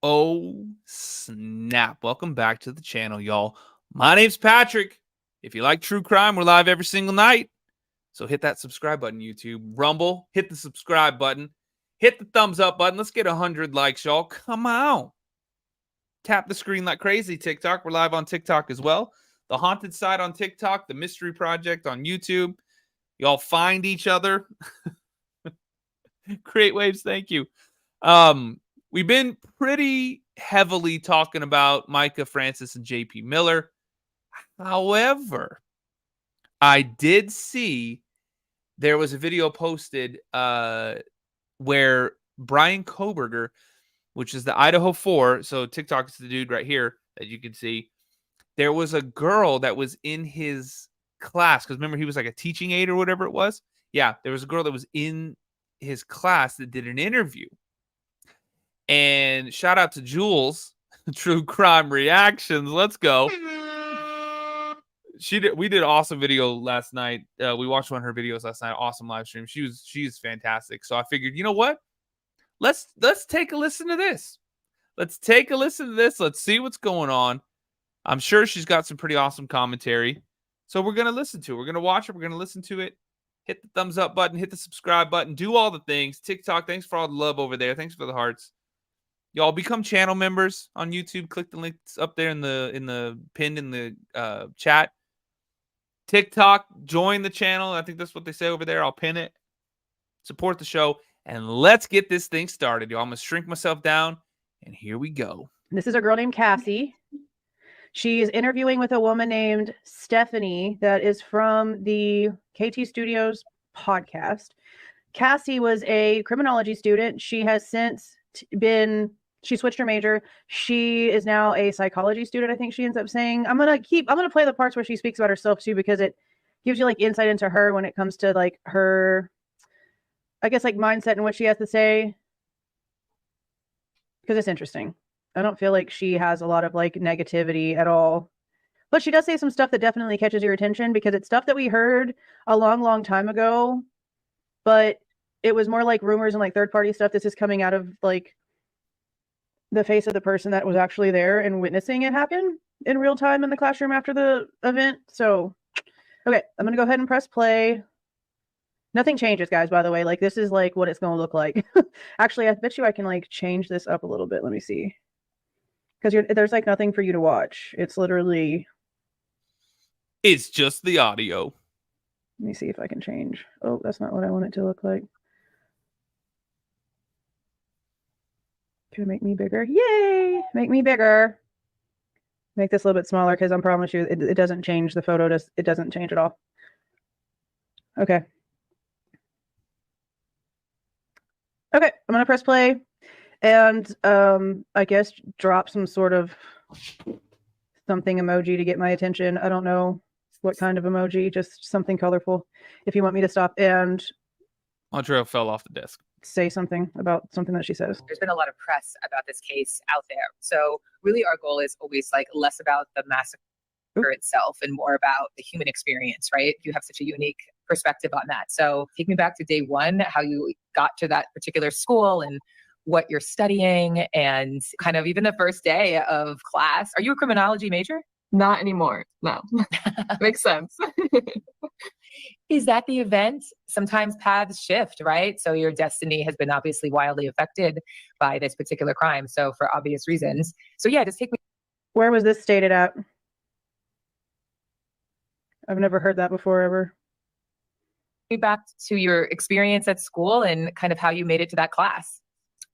Oh, snap. Welcome back to the channel, y'all. My name's Patrick. If you like true crime, we're live every single night. So hit that subscribe button, YouTube. Rumble, hit the subscribe button. Hit the thumbs up button. Let's get 100 likes, y'all. Come on. Tap the screen like crazy, TikTok. We're live on TikTok as well. The Haunted Side on TikTok. The Mystery Project on YouTube. Y'all find each other. Great waves, thank you. We've been pretty heavily talking about Micah Francis and JP Miller. However, I did see there was a video posted where Bryan Kohberger, which is the Idaho 4, so TikTok is the dude right here that you can see. There was a girl that was in his class, because remember he was like a teaching aide or whatever it was? Yeah, there was a girl that was in his class that did an interview. And shout out to Jules, True Crime Reactions. Let's go. We did an awesome video last night. We watched one of her videos last night. Awesome live stream. She's fantastic. So I figured, you know what? Let's take a listen to this. Let's take a listen to this. Let's see what's going on. I'm sure she's got some pretty awesome commentary. So we're gonna listen to it. We're gonna watch it. We're gonna listen to it. Hit the thumbs up button. Hit the subscribe button. Do all the things. TikTok. Thanks for all the love over there. Thanks for the hearts. Y'all become channel members on YouTube. Click the links up there in the pinned in the chat. TikTok, join the channel. I think that's what they say over there. I'll pin it. Support the show. And let's get this thing started, y'all. I'm going to shrink myself down. And here we go. This is a girl named Cassie. She's interviewing with a woman named Stephanie that is from the KT Studios podcast. Cassie was a criminology student. She has since she switched her major. She is now a psychology student, I think she ends up saying. I'm gonna play the parts where she speaks about herself too, because it gives you like insight into her when it comes to like her, I guess, like mindset and what she has to say, because it's interesting. I don't feel like she has a lot of like negativity at all, but she does say some stuff that definitely catches your attention, because it's stuff that we heard a long time ago, but it was more like rumors and like third-party stuff. This is coming out of like the face of the person that was actually there and witnessing it happen in real time in the classroom after the event. So, okay, I'm going to go ahead and press play. Nothing changes, guys, by the way. Like, this is like what it's going to look like. Actually, I bet you I can like change this up a little bit. Let me see. Because there's like nothing for you to watch. It's literally... It's just the audio. Let me see if I can change. Oh, that's not what I want it to look like. Can it make me bigger? Yay! Make me bigger. Make this a little bit smaller, because I promise you it doesn't change. The photo it doesn't change at all. Okay. Okay, I'm gonna press play and I guess drop some sort of something emoji to get my attention. I don't know what kind of emoji, just something colorful. If you want me to stop and Montreal fell off the desk. Say something about something that she says. There's been a lot of press about this case out there. So really our goal is always like less about the massacre itself and more about the human experience, right? You have such a unique perspective on that. So take me back to day one, how you got to that particular school and what you're studying, and kind of even the first day of class. Are you a criminology major? Not anymore. No. Makes sense. Is that the event? Sometimes paths shift, right? So your destiny has been obviously wildly affected by this particular crime. So for obvious reasons. So yeah, just take me. Where was this stated at? I've never heard that before ever. Back to your experience at school and kind of how you made it to that class.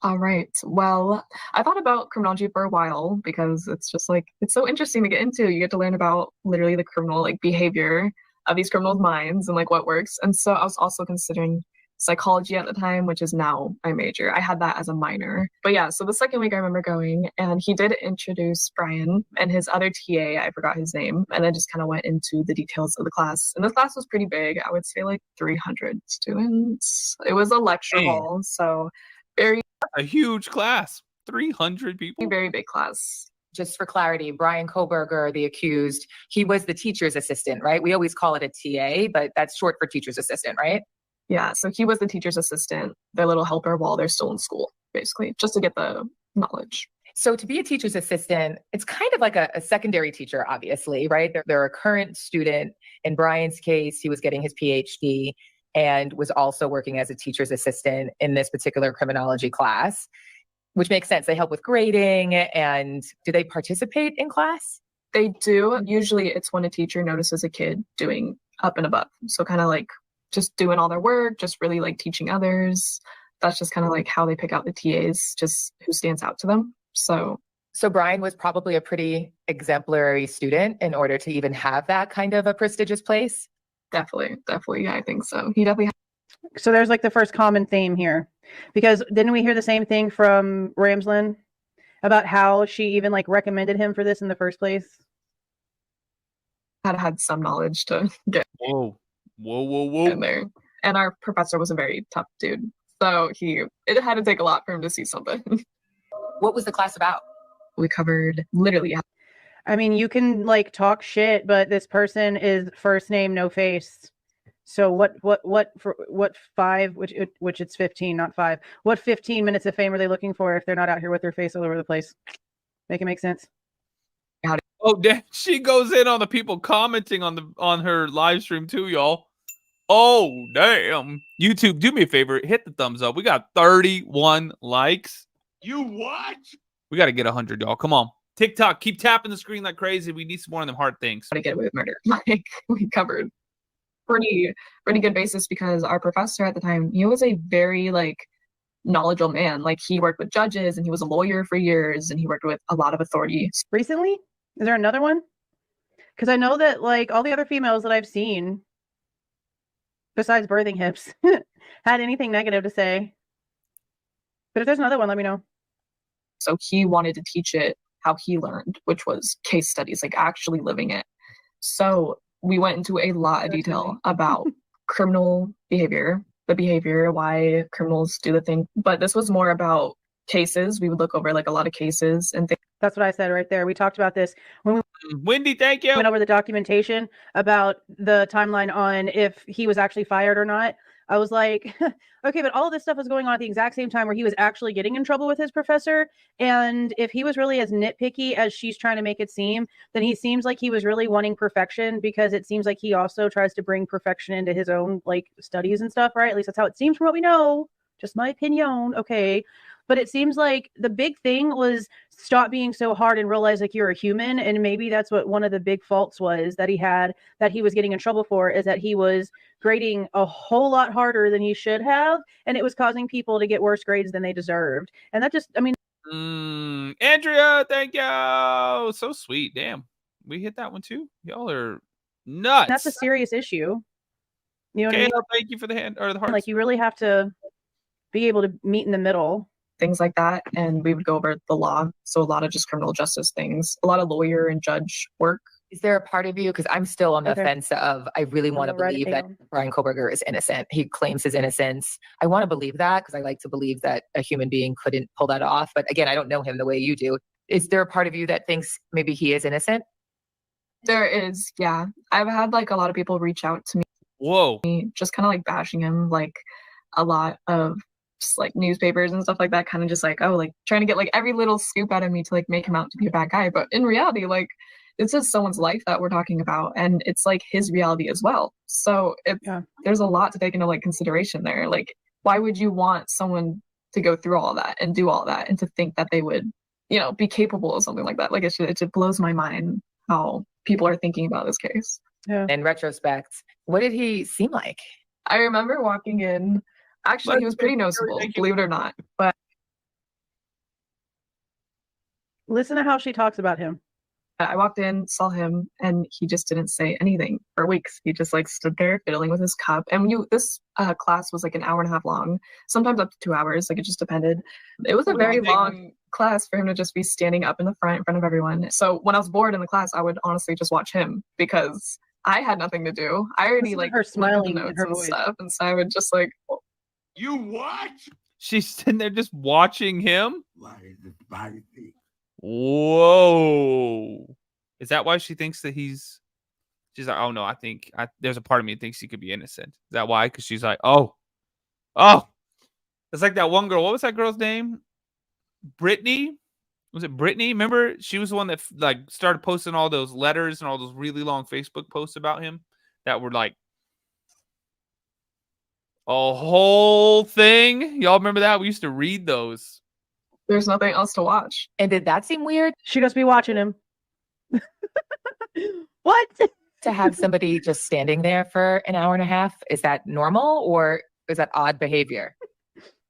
All right. Well, I thought about criminology for a while because it's just like, it's so interesting to get into. You get to learn about literally the criminal like behavior of these criminals' minds and like what works. And so I was also considering psychology at the time, which is now my major. I had that as a minor. But yeah, so the second week I remember going, and he did introduce Bryan and his other TA, I forgot his name, and then just kind of went into the details of the class. And the class was pretty big. I would say like 300 students. It was a lecture hall, so very... A huge class. 300 people. Very big class. Just for clarity, Bryan Kohberger, the accused, he was the teacher's assistant, right? We always call it a TA, but that's short for teacher's assistant, right? Yeah, so he was the teacher's assistant, their little helper while they're still in school, basically, just to get the knowledge. So to be a teacher's assistant, it's kind of like a secondary teacher, obviously, right? They're a current student. In Bryan's case, he was getting his PhD and was also working as a teacher's assistant in this particular criminology class, which makes sense. They help with grading. And do they participate in class? They do. Usually it's when a teacher notices a kid doing up and above. So kind of like just doing all their work, just really like teaching others. That's just kind of like how they pick out the TAs, just who stands out to them. So Bryan was probably a pretty exemplary student in order to even have that kind of a prestigious place. definitely. Yeah, I think so. He definitely. So there's like the first common theme here, because didn't we hear the same thing from Ramslin about how she even like recommended him for this in the first place? Had some knowledge to get Whoa. in there. And our professor was a very tough dude. So it had to take a lot for him to see something. What was the class about? We covered literally. I mean, you can like talk shit, but this person is first name, no face. So what 5, which it's 15, not 5. What 15 minutes of fame are they looking for if they're not out here with their face all over the place? Make it make sense. Oh, damn. She goes in on the people commenting on her live stream too, y'all. Oh, damn. YouTube, do me a favor. Hit the thumbs up. We got 31 likes. You what? We got to get 100, y'all. Come on. TikTok, keep tapping the screen like crazy. We need some more of them hard things. How to get away with murder. Like we covered pretty good basis, because our professor at the time, he was a very like knowledgeable man. Like he worked with judges and he was a lawyer for years and he worked with a lot of authority. Recently? Is there another one? Because I know that like all the other females that I've seen, besides birthing hips, had anything negative to say. But if there's another one, let me know. So he wanted to teach it how he learned, which was case studies, like actually living it. So we went into a lot of detail about criminal behavior, the behavior, why criminals do the thing. But this was more about cases. We would look over like a lot of cases and things. That's what I said right there. We talked about this when we Wendy, thank you. went over the documentation about the timeline on if he was actually fired or not. I was like, okay, but all of this stuff was going on at the exact same time where he was actually getting in trouble with his professor. And if he was really as nitpicky as she's trying to make it seem, then he seems like he was really wanting perfection, because it seems like he also tries to bring perfection into his own like studies and stuff, right? At least that's how it seems from what we know. Just my opinion. Okay. But it seems like the big thing was stop being so hard and realize like you're a human. And maybe that's what one of the big faults was that he had, that he was getting in trouble for, is that he was grading a whole lot harder than he should have. And it was causing people to get worse grades than they deserved. And that just, I mean, Andrea, thank you. So sweet. Damn. We hit that one too. Y'all are nuts. that's a serious issue. You know what I mean? Kayla, thank you for the hand or the hearts. Like you really have to be able to meet in the middle. Things like that. And we would go over the law. So a lot of just criminal justice things, a lot of lawyer and judge work. Is there a part of you, because I'm still on the Okay. fence of, I really want to gonna write it believe that down. Bryan Kohberger is innocent. He claims his innocence. I want to believe that because I like to believe that a human being couldn't pull that off. But again, I don't know him the way you do. Is there a part of you that thinks maybe he is innocent? There is, yeah. I've had like a lot of people reach out to Whoa. me, just kind of like bashing him, like a lot of just like newspapers and stuff like that, kind of just like, oh, like trying to get like every little scoop out of me to like make him out to be a bad guy. But in reality, like it's just someone's life that we're talking about, and it's like his reality as well. So there's a lot to take into like consideration there. Like, why would you want someone to go through all that and do all that and to think that they would, be capable of something like that? Like it just blows my mind how people are thinking about this case. Yeah. In retrospect, what did he seem like? I remember walking in. Actually, he was pretty noticeable, believe it or not. But Listen to how she talks about him. I walked in, saw him, and he just didn't say anything for weeks. He just like stood there fiddling with his cup. And this class was like an hour and a half long, sometimes up to 2 hours. Like it just depended. It was a very long class for him to just be standing up in the front of everyone. So when I was bored in the class, I would honestly just watch him because I had nothing to do. I already like her smiling the in notes her and voice. stuff, and so I would just like. You what? She's sitting there just watching him. Whoa. Is that why she thinks that she's like, oh no, there's a part of me that thinks he could be innocent. Is that why? Because she's like, oh. It's like that one girl. What was that girl's name? Brittany Was it Brittany? Remember, she was the one that like started posting all those letters and all those really long Facebook posts about him that were like a whole thing. Y'all remember that? We used to read those. There's nothing else to watch. And did that seem weird She must be watching him. What? to have somebody just standing there for an hour and a half? Is that normal or is that odd behavior?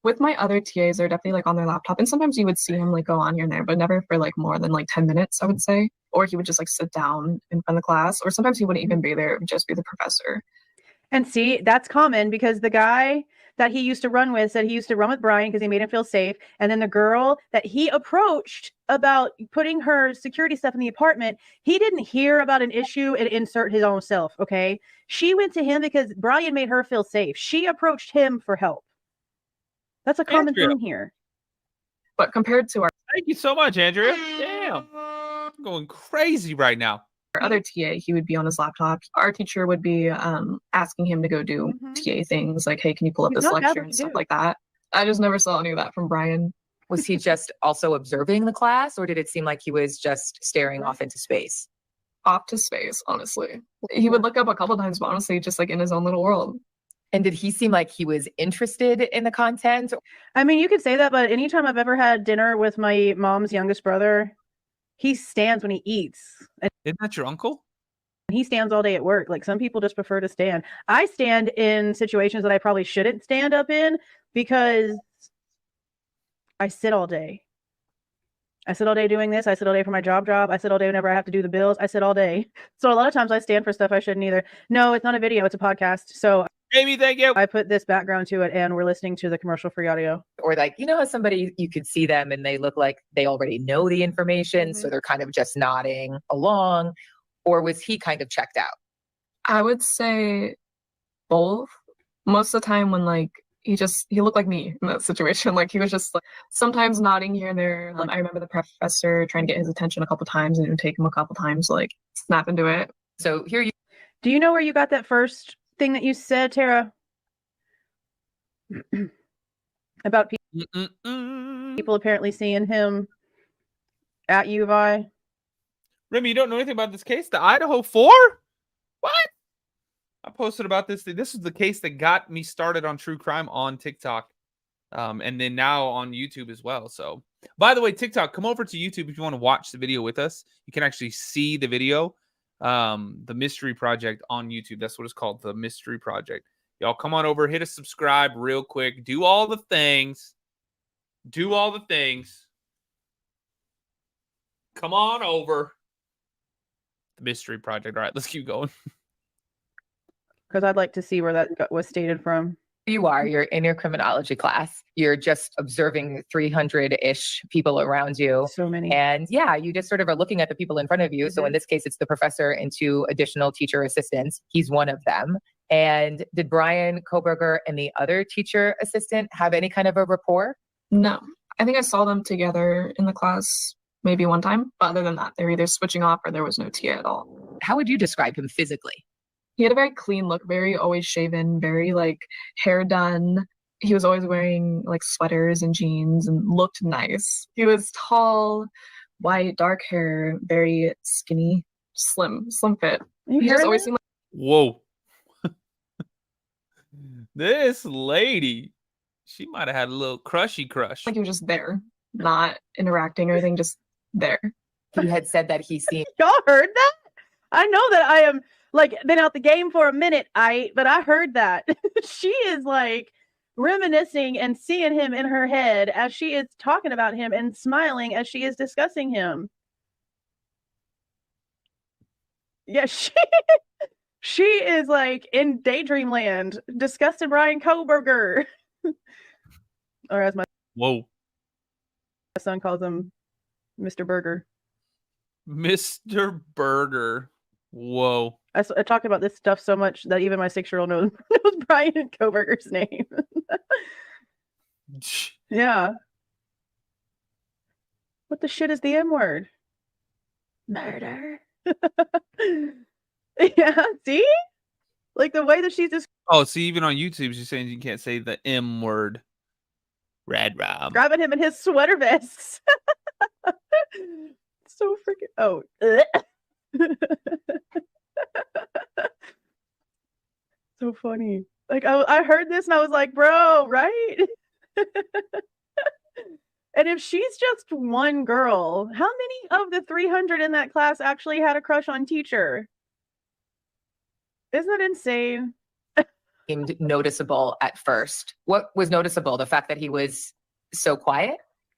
With my other TAs, they're definitely like on their laptop, and sometimes you would see him like go on here and there, but never for like more than like 10 minutes, I would say. Or he would just like sit down in front of the class, or sometimes he wouldn't even be there, it would just be the professor. And see, that's common because the guy that he used to run with said he used to run with Bryan because he made him feel safe. And then the girl that he approached about putting her security stuff in the apartment, he didn't hear about an issue and insert his own self. Okay. She went to him because Bryan made her feel safe. She approached him for help. That's a common Andrea. thing here. But compared to our Thank you so much, Andrea. Damn. I'm going crazy right now. other TA, he would be on his laptop. Our teacher would be asking him to go do Mhm. TA things like, hey, can you pull up He's this not bad lecture what and you stuff do. like that. I just never saw any of that from Bryan. Was he just also observing the class, or did it seem like he was just staring off into space? Off to space, honestly. He would look up a couple times, but honestly, just like in his own little world. And did he seem like he was interested in the content? I mean, you could say that, but anytime I've ever had dinner with my mom's youngest brother, he stands when he eats. And Isn't that your uncle? he stands all day at work. Like some people just prefer to stand. I stand in situations that I probably shouldn't stand up in because I sit all day. I sit all day doing this. I sit all day for my job. I sit all day whenever I have to do the bills. I sit all day. So a lot of times I stand for stuff I shouldn't either. No, it's not a video. It's a podcast. So Amy, thank you. I put this background to it and we're listening to the commercial free audio. Or like, you know how somebody, you could see them and they look like they already know the information, so they're kind of just nodding along? Or was he kind of checked out? I would say both. Most of the time when like he looked like me in that situation. Like he was just like sometimes nodding here and there. I remember the professor trying to get his attention a couple times, and it would take him a couple times to like snap into it. So here you Do you know where you got that first thing that you said, Tara? About people apparently seeing him at U of I. Remy, you don't know anything about this case? The Idaho 4? What? I posted about this. This is the case that got me started on true crime on TikTok. And then now on YouTube as well. So, by the way, TikTok, come over to YouTube if you want to watch the video with us. You can actually see the video. The Mystery Project on YouTube. That's what it's called, the Mystery Project. Y'all come on over, hit a subscribe real quick. Do all the things. Do all the things. Come on over. The Mystery Project. All right, let's keep going. Because I'd like to see where that was stated from. you are, you're in your criminology class, you're just observing 300-ish people around you. So many. And yeah, you just sort of are looking at the people in front of you. So in this case, it's the professor and 2 additional teacher assistants. He's one of them. And did Bryan Kohberger and the other teacher assistant have any kind of a rapport? No. I think I saw them together in the class maybe one time. But other than that, they were either switching off or there was no TA at all. How would you describe him physically? He had a very clean look, very always shaven, very like hair done. He was always wearing like sweaters and jeans and looked nice. He was tall, white, dark hair, very skinny, slim fit. You He heard just always that? seemed Whoa. This lady, she might have had a little crushy crush. like he was just there, not interacting or anything, just there. He had said that he seemed Y'all heard that? I know that I am like been out the game for a minute. But I heard that. She is like reminiscing and seeing him in her head as she is talking about him and smiling as she is discussing him. Yeah, she is like in daydream land, discussing Bryan Kohberger. Or as my Whoa. son calls him, Mr. Burger. Mr. Burger. Whoa. I talk about this stuff so much that even my 6-year-old knows Bryan Kohberger's name. Yeah. What the shit is the M word? Murder. Yeah, see? Like the way that she's just Oh, see, even on YouTube, she's saying you can't say the M word. Rad Rob. grabbing him in his sweater vests. Oh. So funny. Like I heard this and I was like, bro, right? And if she's just one girl, how many of the 300 in that class actually had a crush on teacher? Isn't that insane? Seemed noticeable at first. What was noticeable? The fact that he was so quiet?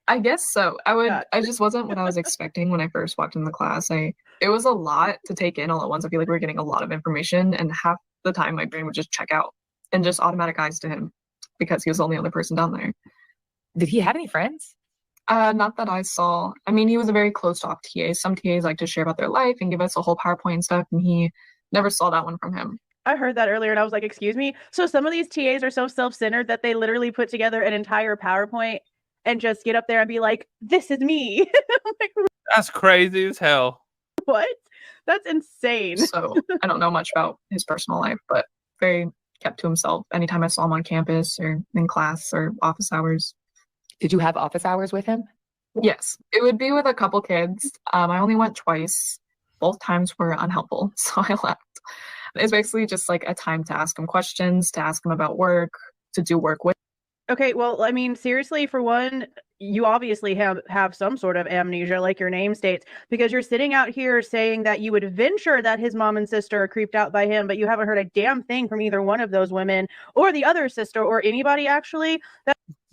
I guess so. Yeah. I just wasn't what I was expecting when I first walked in the class. It was a lot to take in all at once. I feel like we were getting a lot of information, and half the time my brain would just check out and just automatic eyes to him because he was the only other person down there. Did he have any friends? Not that I saw. I mean, he was a very closed-off TA. Some TAs like to share about their life and give us a whole PowerPoint and stuff, and he never saw that one from him. I heard that earlier and I was like, excuse me? So some of these TAs are so self-centered that they literally put together an entire PowerPoint and just get up there and be like, this is me. I'm like, That's crazy as hell. what? That's insane. So I don't know much about his personal life, but very kept to himself anytime I saw him on campus or in class or office hours. Did you have office hours with him? Yes, it would be with a couple kids. I only went twice. Both times were unhelpful, so I left. It's basically just like a time to ask him questions, to ask him about work, to do work with. Okay, well, I mean, seriously, for one, you obviously have some sort of amnesia, like your name states, because you're sitting out here saying that you would venture that his mom and sister are creeped out by him, but you haven't heard a damn thing from either one of those women or the other sister or anybody actually.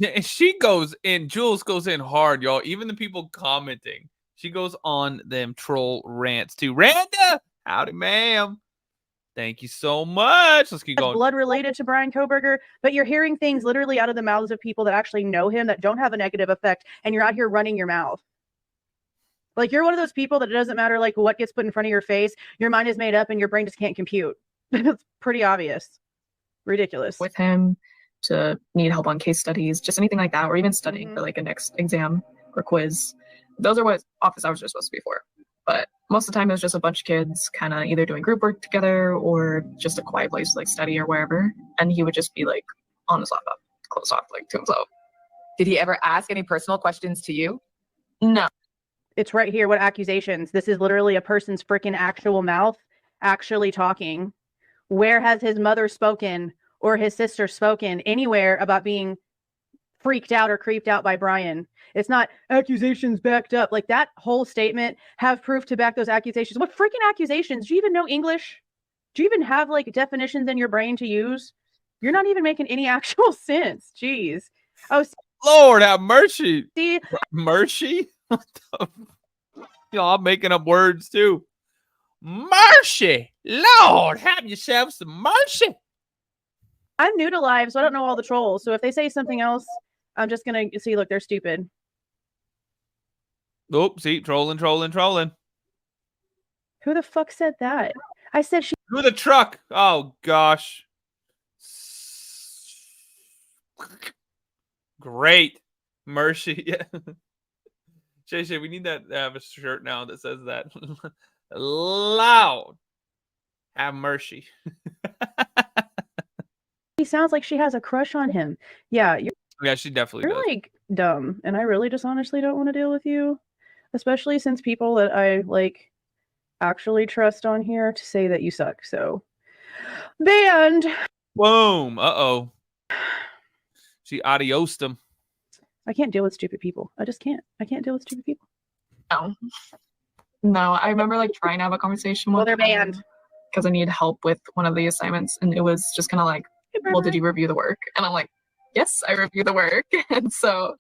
And she goes in, Jules goes in hard, y'all. Even the people commenting, she goes on them troll rants too. Randa, howdy, ma'am. Thank you so much. Let's keep going. Blood related to Bryan Kohberger, but you're hearing things literally out of the mouths of people that actually know him that don't have a negative effect, and you're out here running your mouth. Like you're one of those people that it doesn't matter like what gets put in front of your face, your mind is made up and your brain just can't compute. It's pretty obvious. Ridiculous. With him, to need help on case studies, just anything like that, or even studying for like a next exam or quiz. Those are what office hours are supposed to be for. But most of the time it was just a bunch of kids kind of either doing group work together or just a quiet place to like study or wherever. And he would just be like on his laptop, closed off like to himself. Did he ever ask any personal questions to you? No. It's right here. What accusations? This is literally a person's freaking actual mouth actually talking. Where has his mother spoken or his sister spoken anywhere about being freaked out or creeped out by Bryan? It's not accusations backed up. Like that whole statement, have proof to back those accusations. What freaking accusations? Do you even know English? Do you even have like definitions in your brain to use? You're not even making any actual sense. Jeez. Oh, Lord have mercy. see, Mercy? What the? Y'all, I'm making up words too. Mercy. Lord, have yourself some mercy. I'm new to live, so I don't know all the trolls. So if they say something else, I'm just going to see, look, they're stupid. Oop, see, trolling. Who the fuck said that? I said she. Through the truck. Oh, gosh. Great. Mercy. Yeah. Shay, we need that to have a shirt now that says that. Loud. Have mercy. He sounds like she has a crush on him. Yeah, Yeah, she definitely you're does. like dumb, and I really just honestly don't want to deal with you, especially since people that I like actually trust on here to say that you suck. So, banned. Boom. Uh-oh. She adiosed him. I can't deal with stupid people. I just can't. I can't deal with stupid people. No, I remember like trying to have a conversation with Well, they're banned. because I needed help with one of the assignments, and it was just kind of like, well, did you review the work? And I'm like, yes, I reviewed the work. And so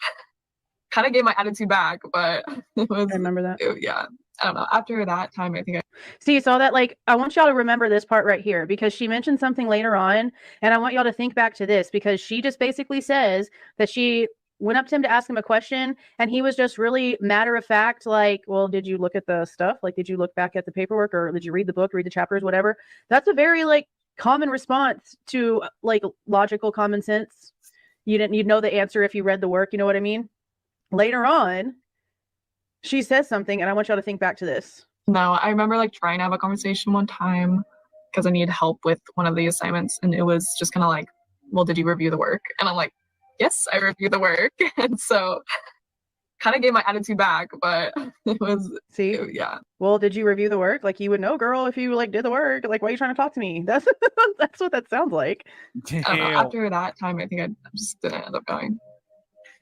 kind of gave my attitude back, but it was, I remember that. yeah, I don't know. After that time, I think I See, so that like, I want y'all to remember this part right here because she mentioned something later on, and I want y'all to think back to this because she just basically says that she went up to him to ask him a question, and he was just really matter of fact, like, well, did you look at the stuff? Like, did you look back at the paperwork, or did you read the book, read the chapters, whatever? That's a very like common response to like logical common sense. You'd know the answer if you read the work, you know what I mean? Later on, she says something, and I want y'all to think back to this. No, I remember like trying to have a conversation one time because I needed help with one of the assignments, and it was just kind of like, well, did you review the work? And I'm like, yes, I reviewed the work. And so kind of gave my attitude back, but it was, See, yeah. well, did you review the work? Like, you would know, girl, if you like did the work. Like, why are you trying to talk to me? That's that's what that sounds like. I don't know. Damn. After that time, I think I just didn't end up going.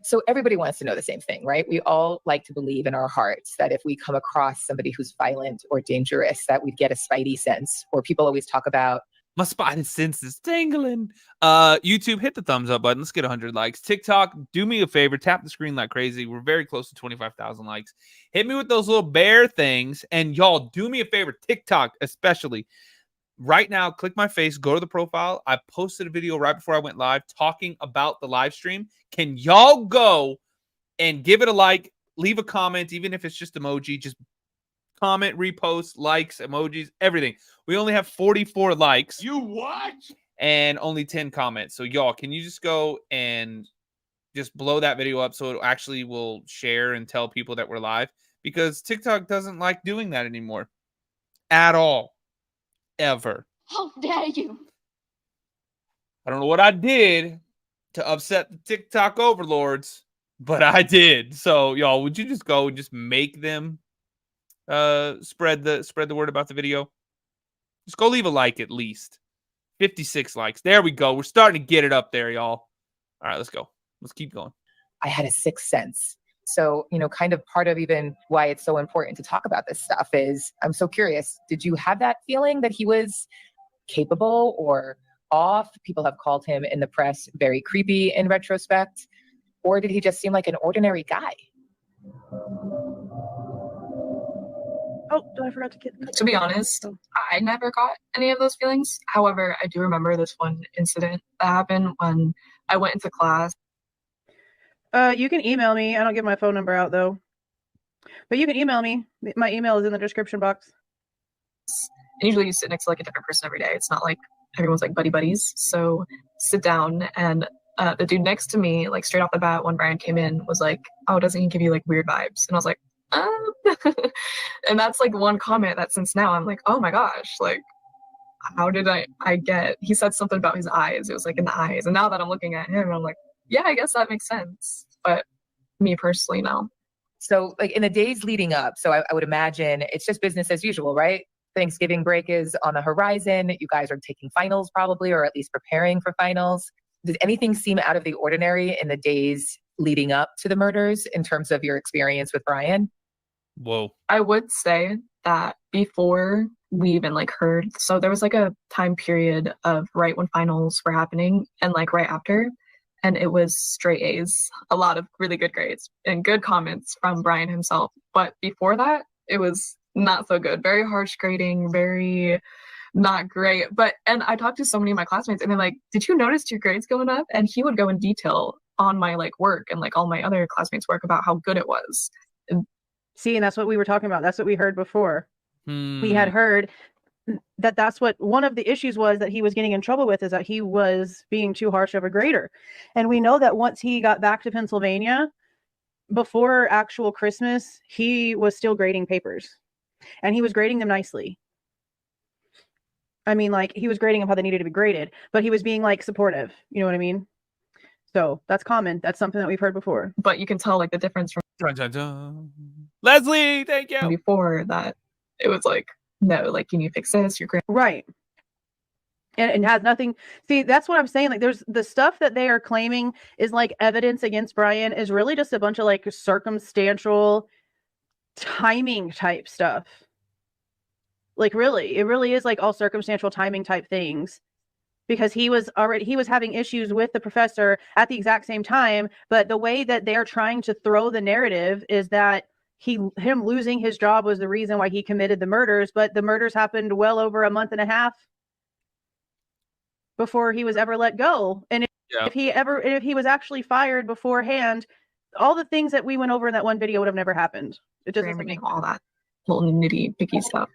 So everybody wants to know the same thing, right? We all like to believe in our hearts that if we come across somebody who's violent or dangerous, that we'd get a spidey sense. Or people always talk about, My spidey sense is tingling. YouTube, hit the thumbs up button. Let's get 100 likes. TikTok, do me a favor. Tap the screen like crazy. We're very close to 25,000 likes. Hit me with those little bear things. And y'all, do me a favor. TikTok, especially. Right now, click my face. Go to the profile. I posted a video right before I went live talking about the live stream. Can y'all go and give it a like? Leave a comment, even if it's just emoji. Just comment, repost, likes, emojis, everything. We only have 44 likes. You what? And only 10 comments. So y'all, can you just go and just blow that video up so it actually will share and tell people that we're live? Because TikTok doesn't like doing that anymore. At all. Ever. How dare you? I don't know what I did to upset the TikTok overlords, but I did. So y'all, would you just go and just make them spread the word about the video? Just go leave a like at least. 56 likes. There we go. We're starting to get it up there, y'all. All right, let's go. Let's keep going. I had a sixth sense. So, kind of part of even why it's so important to talk about this stuff is I'm so curious. Did you have that feeling that he was capable or off? People have called him in the press very creepy in retrospect. Or did he just seem like an ordinary guy? Oh, I forgot to get. To be honest, I never got any of those feelings. However, I do remember this one incident that happened when I went into class. You can email me. I don't give my phone number out though. But you can email me. My email is in the description box. And usually you sit next to like a different person every day. It's not like everyone's like buddy buddies. So sit down, and the dude next to me, like straight off the bat when Bryan came in, was like, "Oh, doesn't he give you like weird vibes?" And I was like, and that's like one comment that since now I'm like, oh my gosh, like how did I get, he said something about his eyes. It was like in the eyes. And now that I'm looking at him, I'm like, yeah, I guess that makes sense. But me personally, no. So like in the days leading up, so I would imagine it's just business as usual, right? Thanksgiving break is on the horizon. You guys are taking finals probably, or at least preparing for finals. Did anything seem out of the ordinary in the days leading up to the murders in terms of your experience with Bryan? Whoa. I would say that before we even like heard, so there was like a time period of right when finals were happening and like right after, and it was straight A's, a lot of really good grades and good comments from Bryan himself. But before that, it was not so good. Very harsh grading, very not great. And I talked to so many of my classmates and they're like, did you notice your grades going up? And he would go in detail on my like work and like all my other classmates' work about how good it was. See, and that's what we were talking about. That's what we heard before. We had heard that that's what one of the issues was that he was getting in trouble with, is that he was being too harsh of a grader. And we know that once he got back to Pennsylvania, before actual Christmas, he was still grading papers. And he was grading them nicely. I mean, like, he was grading them how they needed to be graded, but he was being like supportive. You know what I mean? So that's common. That's something that we've heard before. But you can tell like the difference from Dun, dun, dun. Leslie, thank you. before that. It was like, no, like you need to fix this. You're great. Right. And it has nothing. See, that's what I'm saying. Like, there's the stuff that they are claiming is like evidence against Bryan is really just a bunch of like circumstantial timing type stuff. Like, really, it really is like all circumstantial timing type things, because he was having issues with the professor at the exact same time. But the way that they're trying to throw the narrative is that him losing his job was the reason why he committed the murders. But the murders happened well over a month and a half before he was ever let go. And if he was actually fired beforehand, all the things that we went over in that one video would have never happened. It just doesn't make all that little nitty picky stuff.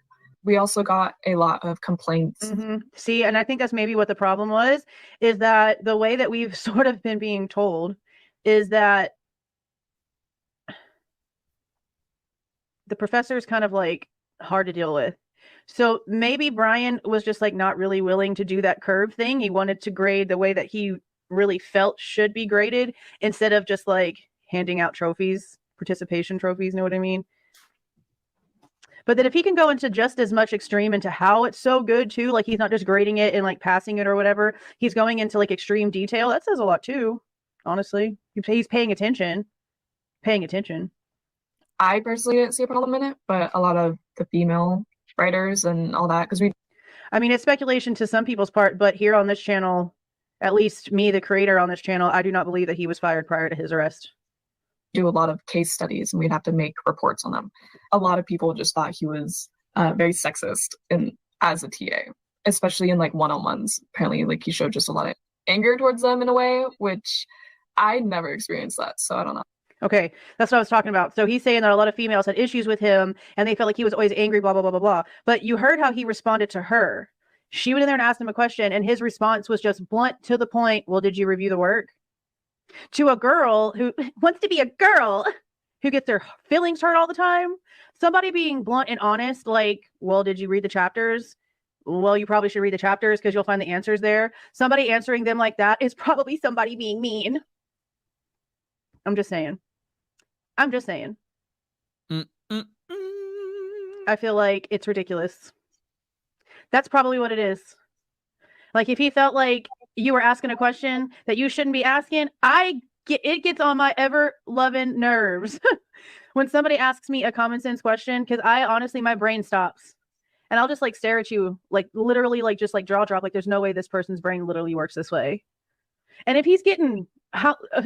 We also got a lot of complaints. Mm-hmm. See, and I think that's maybe what the problem was, is that the way that we've sort of been being told is that the professor is kind of like hard to deal with. So maybe Bryan was just like not really willing to do that curve thing. He wanted to grade the way that he really felt should be graded, instead of just like handing out trophies participation trophies, know what I mean? But then if he can go into just as much extreme into how it's so good too, like he's not just grading it and like passing it or whatever, he's going into like extreme detail. That says a lot too, honestly. He's paying attention. I personally didn't see a problem in it, but a lot of the female writers and all that, because I mean, it's speculation to some people's part, but here on this channel, at least me, the creator on this channel, I do not believe that he was fired prior to his arrest. do a lot of case studies and we'd have to make reports on them. A lot of people just thought he was very sexist as a TA, especially in like one-on-ones. Apparently, like he showed just a lot of anger towards them in a way, which I never experienced that, so I don't know. Okay, that's what I was talking about. So he's saying that a lot of females had issues with him and they felt like he was always angry, blah, blah, blah, blah, blah. But you heard how he responded to her. She went in there and asked him a question and his response was just blunt to the point. Well, did you review the work? To a girl who wants to be a girl who gets their feelings hurt all the time. Somebody being blunt and honest, like, well, did you read the chapters? Well, you probably should read the chapters because you'll find the answers there. Somebody answering them like that is probably somebody being mean. I'm just saying. I feel like it's ridiculous. That's probably what it is. Like if he felt like you were asking a question that you shouldn't be asking, it gets on my ever loving nerves when somebody asks me a common sense question, because I honestly, my brain stops and I'll just like stare at you, like literally like just like jaw drop, like there's no way this person's brain literally works this way. And if he's getting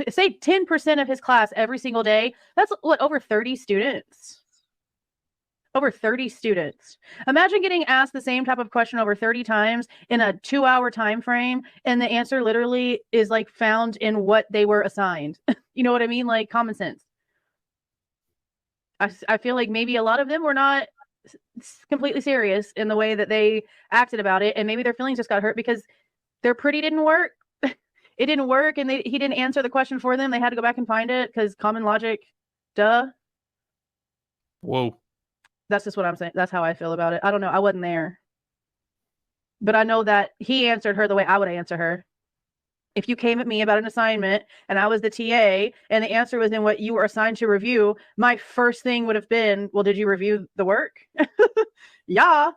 say 10% of his class every single day, that's what, over 30 students. Over 30 students. Imagine getting asked the same type of question over 30 times in a 2-hour time frame, and the answer literally is like found in what they were assigned. You know what I mean? Like common sense. I feel like maybe a lot of them were not completely serious in the way that they acted about it, and maybe their feelings just got hurt because their pretty didn't work. It didn't work, and he didn't answer the question for them. They had to go back and find it because common logic, duh. Whoa. That's just what I'm saying. That's how I feel about it. I don't know. I wasn't there. But I know that he answered her the way I would answer her. If you came at me about an assignment and I was the TA and the answer was in what you were assigned to review, my first thing would have been, well, did you review the work? Yeah.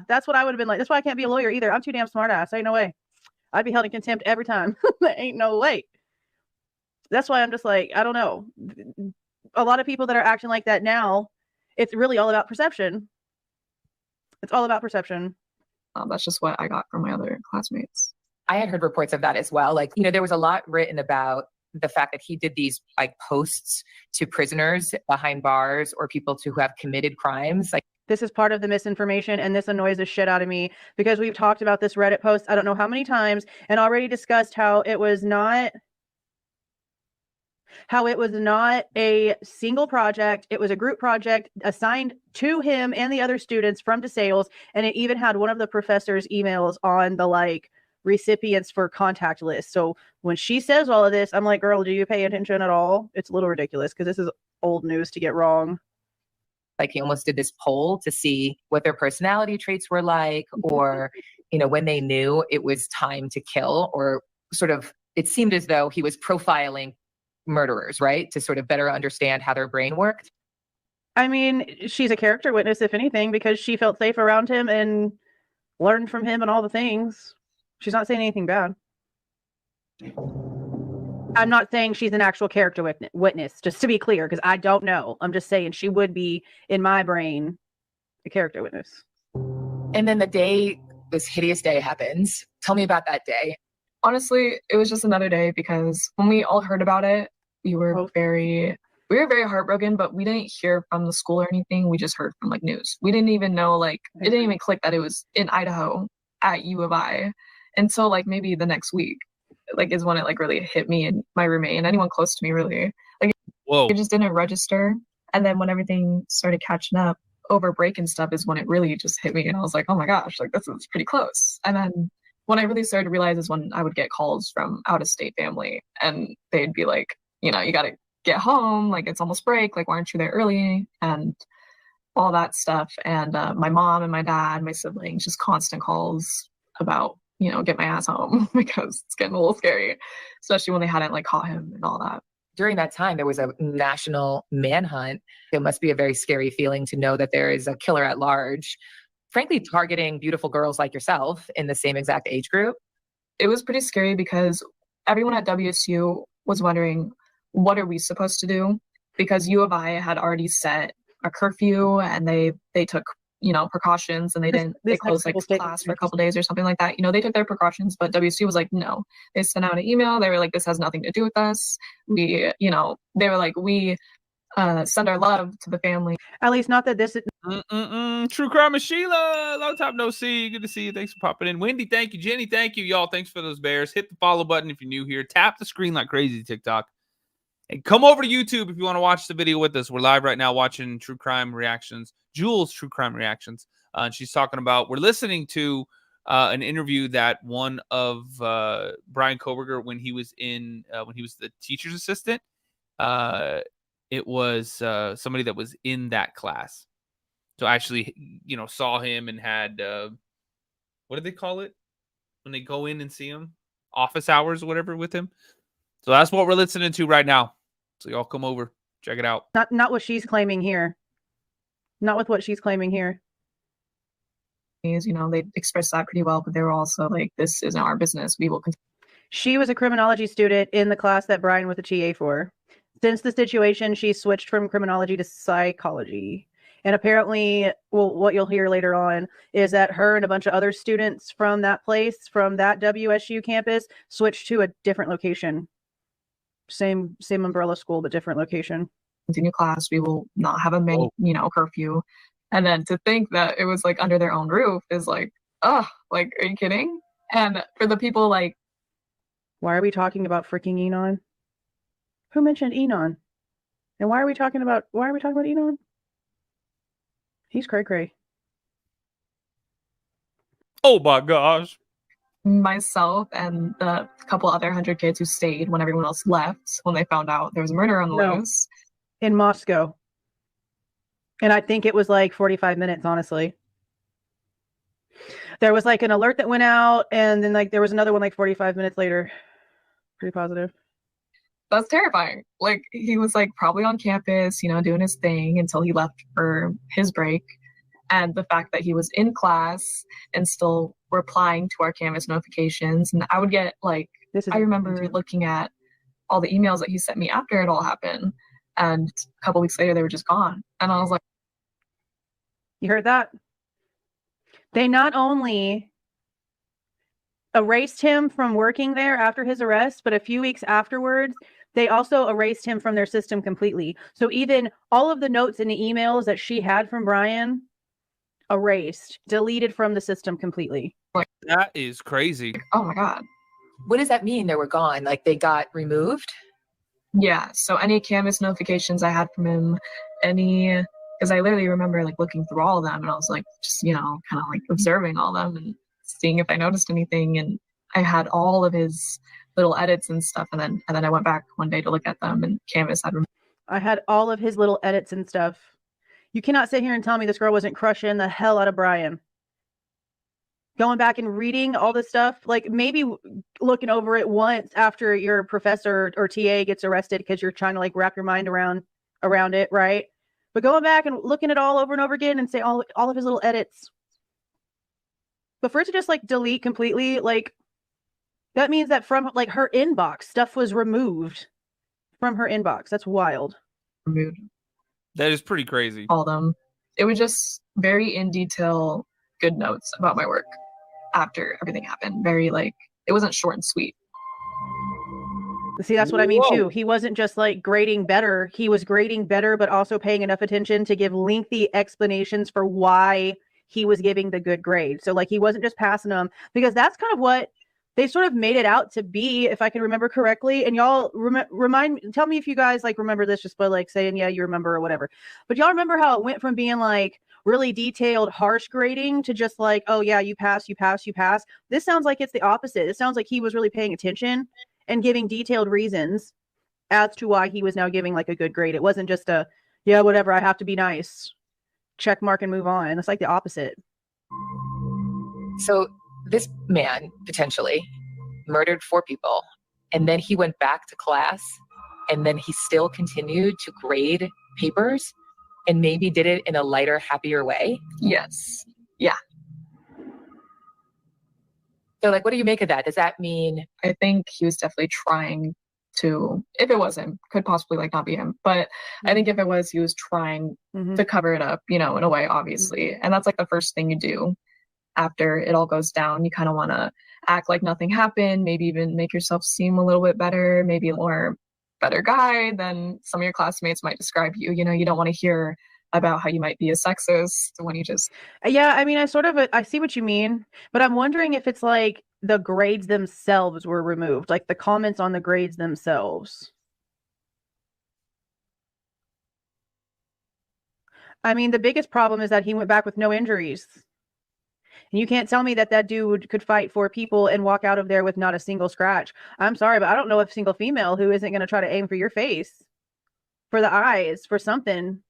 That's what I would have been like. That's why I can't be a lawyer either. I'm too damn smart ass. Ain't no way. I'd be held in contempt every time. Ain't no way. That's why I'm just like, I don't know. A lot of people that are acting like that now, it's really all about perception. It's all about perception. That's just what I got from my other classmates. I had heard reports of that as well. Like, there was a lot written about the fact that he did these like posts to prisoners behind bars or people who have committed crimes. Like, this is part of the misinformation, and this annoys the shit out of me because we've talked about this Reddit post I don't know how many times and already discussed how it was not a single project. It was a group project assigned to him and the other students from DeSales, and it even had one of the professor's emails on the like recipients for contact list. So when she says all of this, I'm like, girl, do you pay attention at all? It's a little ridiculous because this is old news to get wrong. Like he almost did this poll to see what their personality traits were like, or, when they knew it was time to kill, or sort of, it seemed as though he was profiling murderers, right? To sort of better understand how their brain worked. I mean, she's a character witness, if anything, because she felt safe around him and learned from him and all the things. She's not saying anything bad. I'm not saying she's an actual character witness, just to be clear, because I don't know. I'm just saying she would be, in my brain, a character witness. And then this hideous day happens. Tell me about that day. Honestly, it was just another day because when we all heard about it, we were very heartbroken, but we didn't hear from the school or anything. We just heard from like news. We didn't even know, it didn't even click that it was in Idaho at U of I. And so like maybe the next week, is when it like really hit me and my roommate and anyone close to me really. Like, whoa, it just didn't register. And then when everything started catching up over break and stuff is when it really just hit me. And I was like, oh my gosh, like this is pretty close. And then when I really started to realize is when I would get calls from out of state family and they'd be like, you got to get home. Like it's almost break. Like, why aren't you there early? And all that stuff. And my mom and my dad, my siblings, just constant calls about, get my ass home because it's getting a little scary, especially when they hadn't like caught him and all that. during that time, there was a national manhunt. It must be a very scary feeling to know that there is a killer at large, frankly, targeting beautiful girls like yourself in the same exact age group. It was pretty scary because everyone at WSU was wondering, what are we supposed to do? Because U of I had already set a curfew and they took, precautions, and they closed like class for a couple days or something like that. They took their precautions, but WSU was like, no. They sent out an email. They were like, this has nothing to do with us. They were like, we send our love to the family. At least not that this is True Crime and Sheila. Long time no see. Good to see you. Thanks for popping in. Wendy, thank you. Jenny, thank you. Y'all, thanks for those bears. Hit the follow button if you're new here. Tap the screen like crazy, TikTok. And come over to YouTube if you want to watch the video with us. We're live right now watching True Crime Reactions. Jules' True Crime Reactions. And she's talking about, we're listening to an interview that one of Bryan Kohberger when he was the teacher's assistant. It was somebody that was in that class. So actually, saw him and had, what do they call it? When they go in and see him? Office hours or whatever with him. So that's what we're listening to right now. So y'all come over, check it out. not what she's claiming here. Not with what she's claiming here. They expressed that pretty well, but they were also like, this isn't our business. We will continue. She was a criminology student in the class that Bryan was a TA for. Since the situation, she switched from criminology to psychology. And apparently, what you'll hear later on is that her and a bunch of other students from that place, from that WSU campus, switched to a different location. Same umbrella school, but different location. Continue class. We will not have a curfew. And then to think that it was like under their own roof is like, are you kidding? And for the people like, why are we talking about freaking Enon? Who mentioned Enon? And why are we talking about Enon? He's cray-cray. Oh my gosh. Myself and the couple other 100 kids who stayed when everyone else left, when they found out there was a murder on the loose. In Moscow. And I think it was like 45 minutes, honestly. There was like an alert that went out, and then like there was another one like 45 minutes later. Pretty positive. That's terrifying. Like, he was like probably on campus, doing his thing until he left for his break. And the fact that he was in class and still replying to our canvas notifications. And I would get like, I remember looking at all the emails that he sent me after it all happened. And a couple weeks later, they were just gone. And I was like, you heard that? They not only erased him from working there after his arrest, but a few weeks afterwards, they also erased him from their system completely. So even all of the notes and the emails that she had from Bryan, erased, deleted from the system completely. That is crazy. Oh my God. What does that mean? They were gone? Like they got removed? Yeah. So any canvas notifications I had from him, because I literally remember like looking through all of them, and I was like, just, kind of like observing all of them and seeing if I noticed anything. And I had all of his little edits and stuff. And then I went back one day to look at them, and canvas had removed. I had all of his little edits and stuff. You cannot sit here and tell me this girl wasn't crushing the hell out of Bryan. Going back and reading all this stuff, like maybe looking over it once after your professor or TA gets arrested because you're trying to like wrap your mind around it, right? But going back and looking at all over and over again and say all of his little edits. But for it to just like delete completely, like that means that from like her inbox, stuff was removed from her inbox. That's wild. Removed. That is pretty crazy. All of them. It was just very in detail, good notes about my work after everything happened. Very like, it wasn't short and sweet. See, that's what I mean too. He wasn't just like grading better. He was grading better, but also paying enough attention to give lengthy explanations for why he was giving the good grade. So like he wasn't just passing them, because that's kind of what they sort of made it out to be, if I can remember correctly. And y'all tell me if you guys like remember this just by like saying, yeah, you remember or whatever. But y'all remember how it went from being like really detailed, harsh grading to just like, oh yeah, you pass, you pass, you pass. This sounds like it's the opposite. It sounds like he was really paying attention and giving detailed reasons as to why he was now giving like a good grade. It wasn't just a, yeah, whatever, I have to be nice, check mark and move on. It's like the opposite. So this man potentially murdered 4 people, and then he went back to class and then he still continued to grade papers and maybe did it in a lighter, happier way? Yes. Yeah. So like, what do you make of that? Does that mean? I think he was definitely trying to, if it was him, could possibly like not be him, but I think if it was, he was trying to cover it up, in a way, obviously. And that's like the first thing you do after it all goes down. You kind of want to act like nothing happened, maybe even make yourself seem a little bit better, maybe a more better guy than some of your classmates might describe you. You don't want to hear about how you might be a sexist when you just... Yeah, I mean, I see what you mean, but I'm wondering if it's like the grades themselves were removed, like the comments on the grades themselves. I mean, the biggest problem is that he went back with no injuries. And you can't tell me that dude could fight 4 people and walk out of there with not a single scratch. I'm sorry, but I don't know a single female who isn't going to try to aim for your face, for the eyes, for something.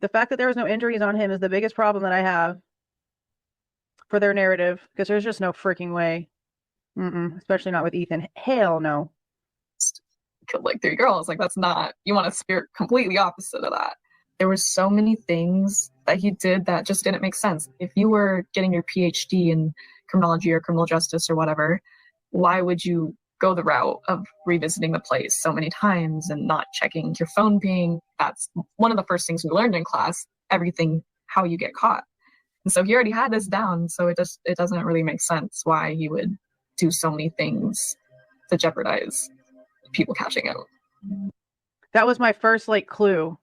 The fact that there was no injuries on him is the biggest problem that I have for their narrative, because there's just no freaking way. Especially not with Ethan. Hell no. Killed like 3 girls. Like, that's not, you want to steer completely opposite of that. There were so many things that he did that just didn't make sense. If you were getting your PhD in criminology or criminal justice or whatever, why would you go the route of revisiting the place so many times and not checking your phone ping? That's one of the first things we learned in class, everything, how you get caught. And so he already had this down, so it doesn't really make sense why he would do so many things to jeopardize people catching him. That was my first clue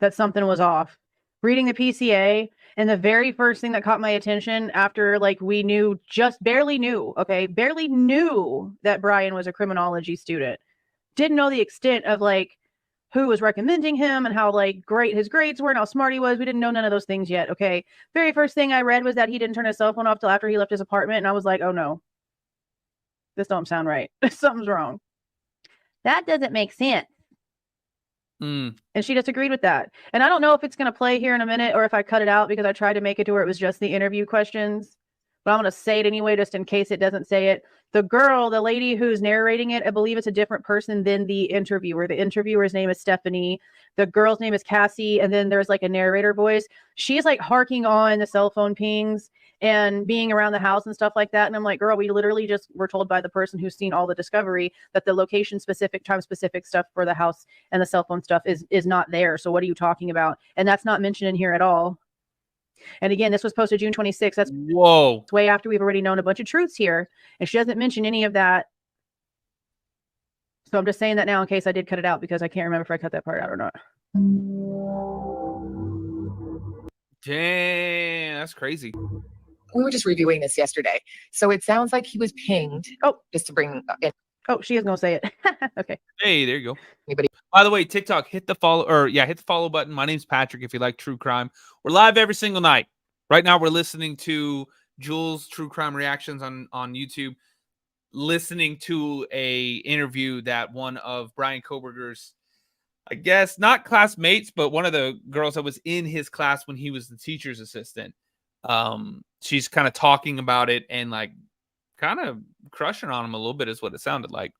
that something was off. Reading the PCA, and the very first thing that caught my attention after we knew, just barely knew that Bryan was a criminology student. Didn't know the extent of who was recommending him and how great his grades were and how smart he was. We didn't know none of those things yet. Okay. Very first thing I read was that he didn't turn his cell phone off till after he left his apartment. And I was like, oh no, this don't sound right. Something's wrong. That doesn't make sense. And she disagreed with that. And I don't know if it's going to play here in a minute or if I cut it out, because I tried to make it to where it was just the interview questions. But I'm going to say it anyway, just in case it doesn't say it. The girl, the lady who's narrating it, I believe it's a different person than the interviewer. The interviewer's name is Stephanie. The girl's name is Cassie. And then there's a narrator voice. She's harking on the cell phone pings and being around the house and stuff like that. And I'm like, girl, we literally just were told by the person who's seen all the discovery that the location specific, time specific stuff for the house and the cell phone stuff is not there. So what are you talking about? And that's not mentioned in here at all. And again, this was posted June 26th. That's whoa. It's way after we've already known a bunch of truths here. And she doesn't mention any of that. So I'm just saying that now in case I did cut it out, because I can't remember if I cut that part out or not. Dang, that's crazy. We were just reviewing this yesterday. So it sounds like he was pinged. Oh, just to bring in. Oh, she is going to say it. Okay. Hey, there you go. Anybody? By the way, TikTok, hit the follow button. My name's Patrick. If you like true crime, we're live every single night. Right now, we're listening to Jules' True Crime Reactions on YouTube, listening to a interview that one of Bryan Kohberger's, I guess, not classmates, but one of the girls that was in his class when he was the teacher's assistant. She's kind of talking about it and kind of crushing on him a little bit is what it sounded like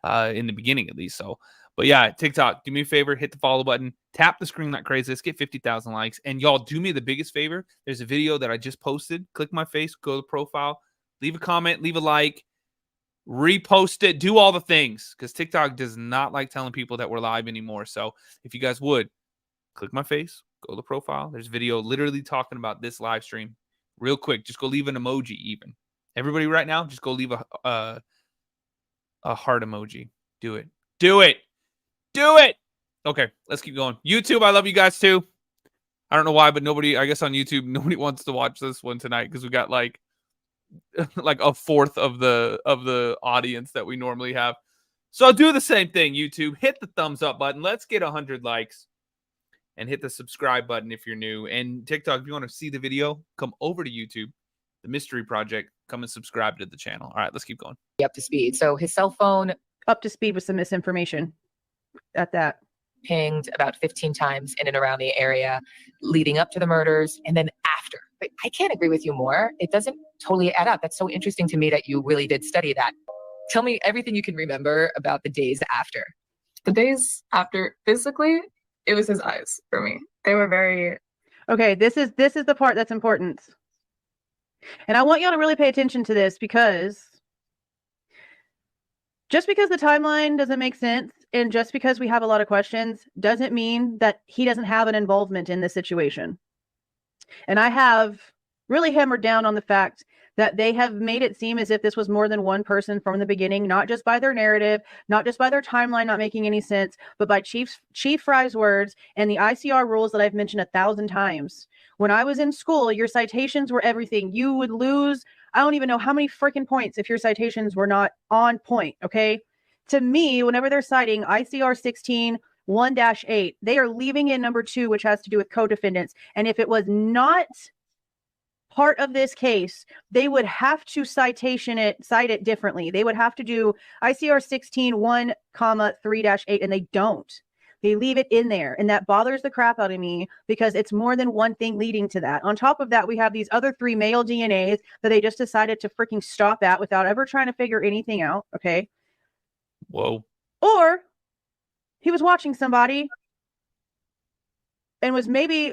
in the beginning, at least. So, but yeah, TikTok, do me a favor, hit the follow button, tap the screen like crazy. Let's get 50,000 likes. And y'all, do me the biggest favor. There's a video that I just posted. Click my face, go to the profile, leave a comment, leave a like, repost it, do all the things, because TikTok does not like telling people that we're live anymore. So if you guys would, click my face, go to the profile. There's a video literally talking about this live stream. Real quick, just go leave an emoji even. Everybody right now, just go leave a heart emoji. Do it. Do it. Do it. Okay, let's keep going. YouTube, I love you guys too. I don't know why, but I guess on YouTube, nobody wants to watch this one tonight because we got like a fourth of the audience that we normally have. So do the same thing, YouTube. Hit the thumbs up button. Let's get 100 likes. And hit the subscribe button if you're new. And TikTok, if you want to see the video, come over to YouTube, The Mystery Project. Come and subscribe to the channel. All right, let's keep going. Up to speed. So his cell phone up to speed with some misinformation at that. Pinged about 15 times in and around the area leading up to the murders and then after. But I can't agree with you more. It doesn't totally add up. That's so interesting to me that you really did study that. Tell me everything you can remember about the days after. The days after, physically, it was his eyes for me. They were very... Okay, this is the part that's important. And I want y'all to really pay attention to this, because just because the timeline doesn't make sense and just because we have a lot of questions doesn't mean that he doesn't have an involvement in this situation. And I have really hammered down on the fact that they have made it seem as if this was more than one person from the beginning, not just by their narrative, not just by their timeline not making any sense, but by Chief Fry's words and the ICR rules that I've mentioned 1,000 times. When I was in school, your citations were everything. You would lose, I don't even know how many freaking points if your citations were not on point, okay? To me, whenever they're citing ICR 16 1-8, they are leaving in number 2, which has to do with co-defendants. And if it was not part of this case, they would have to cite it differently. They would have to do ICR 16 1-3-8, and they don't. They leave it in there, and that bothers the crap out of me because it's more than one thing leading to that. On top of that, we have these other 3 male DNAs that they just decided to freaking stop at without ever trying to figure anything out, okay? Whoa. Or he was watching somebody and was maybe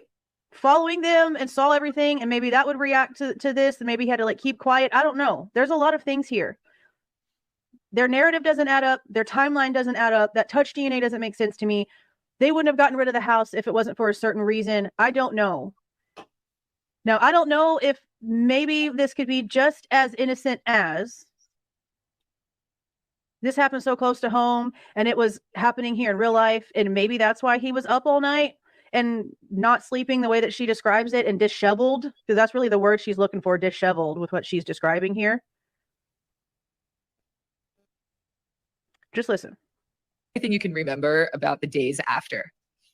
following them and saw everything, and maybe that would react to this, and maybe he had to like keep quiet. I don't know. There's a lot of things here. Their narrative doesn't add up. Their timeline doesn't add up. That touch DNA doesn't make sense to me. They wouldn't have gotten rid of the house if it wasn't for a certain reason. I don't know. Now, I don't know if maybe this could be just as innocent as this happened so close to home and it was happening here in real life. And maybe that's why he was up all night and not sleeping the way that she describes it, and disheveled, because that's really the word she's looking for, disheveled, with what she's describing here. Just listen. Anything you can remember about the days after.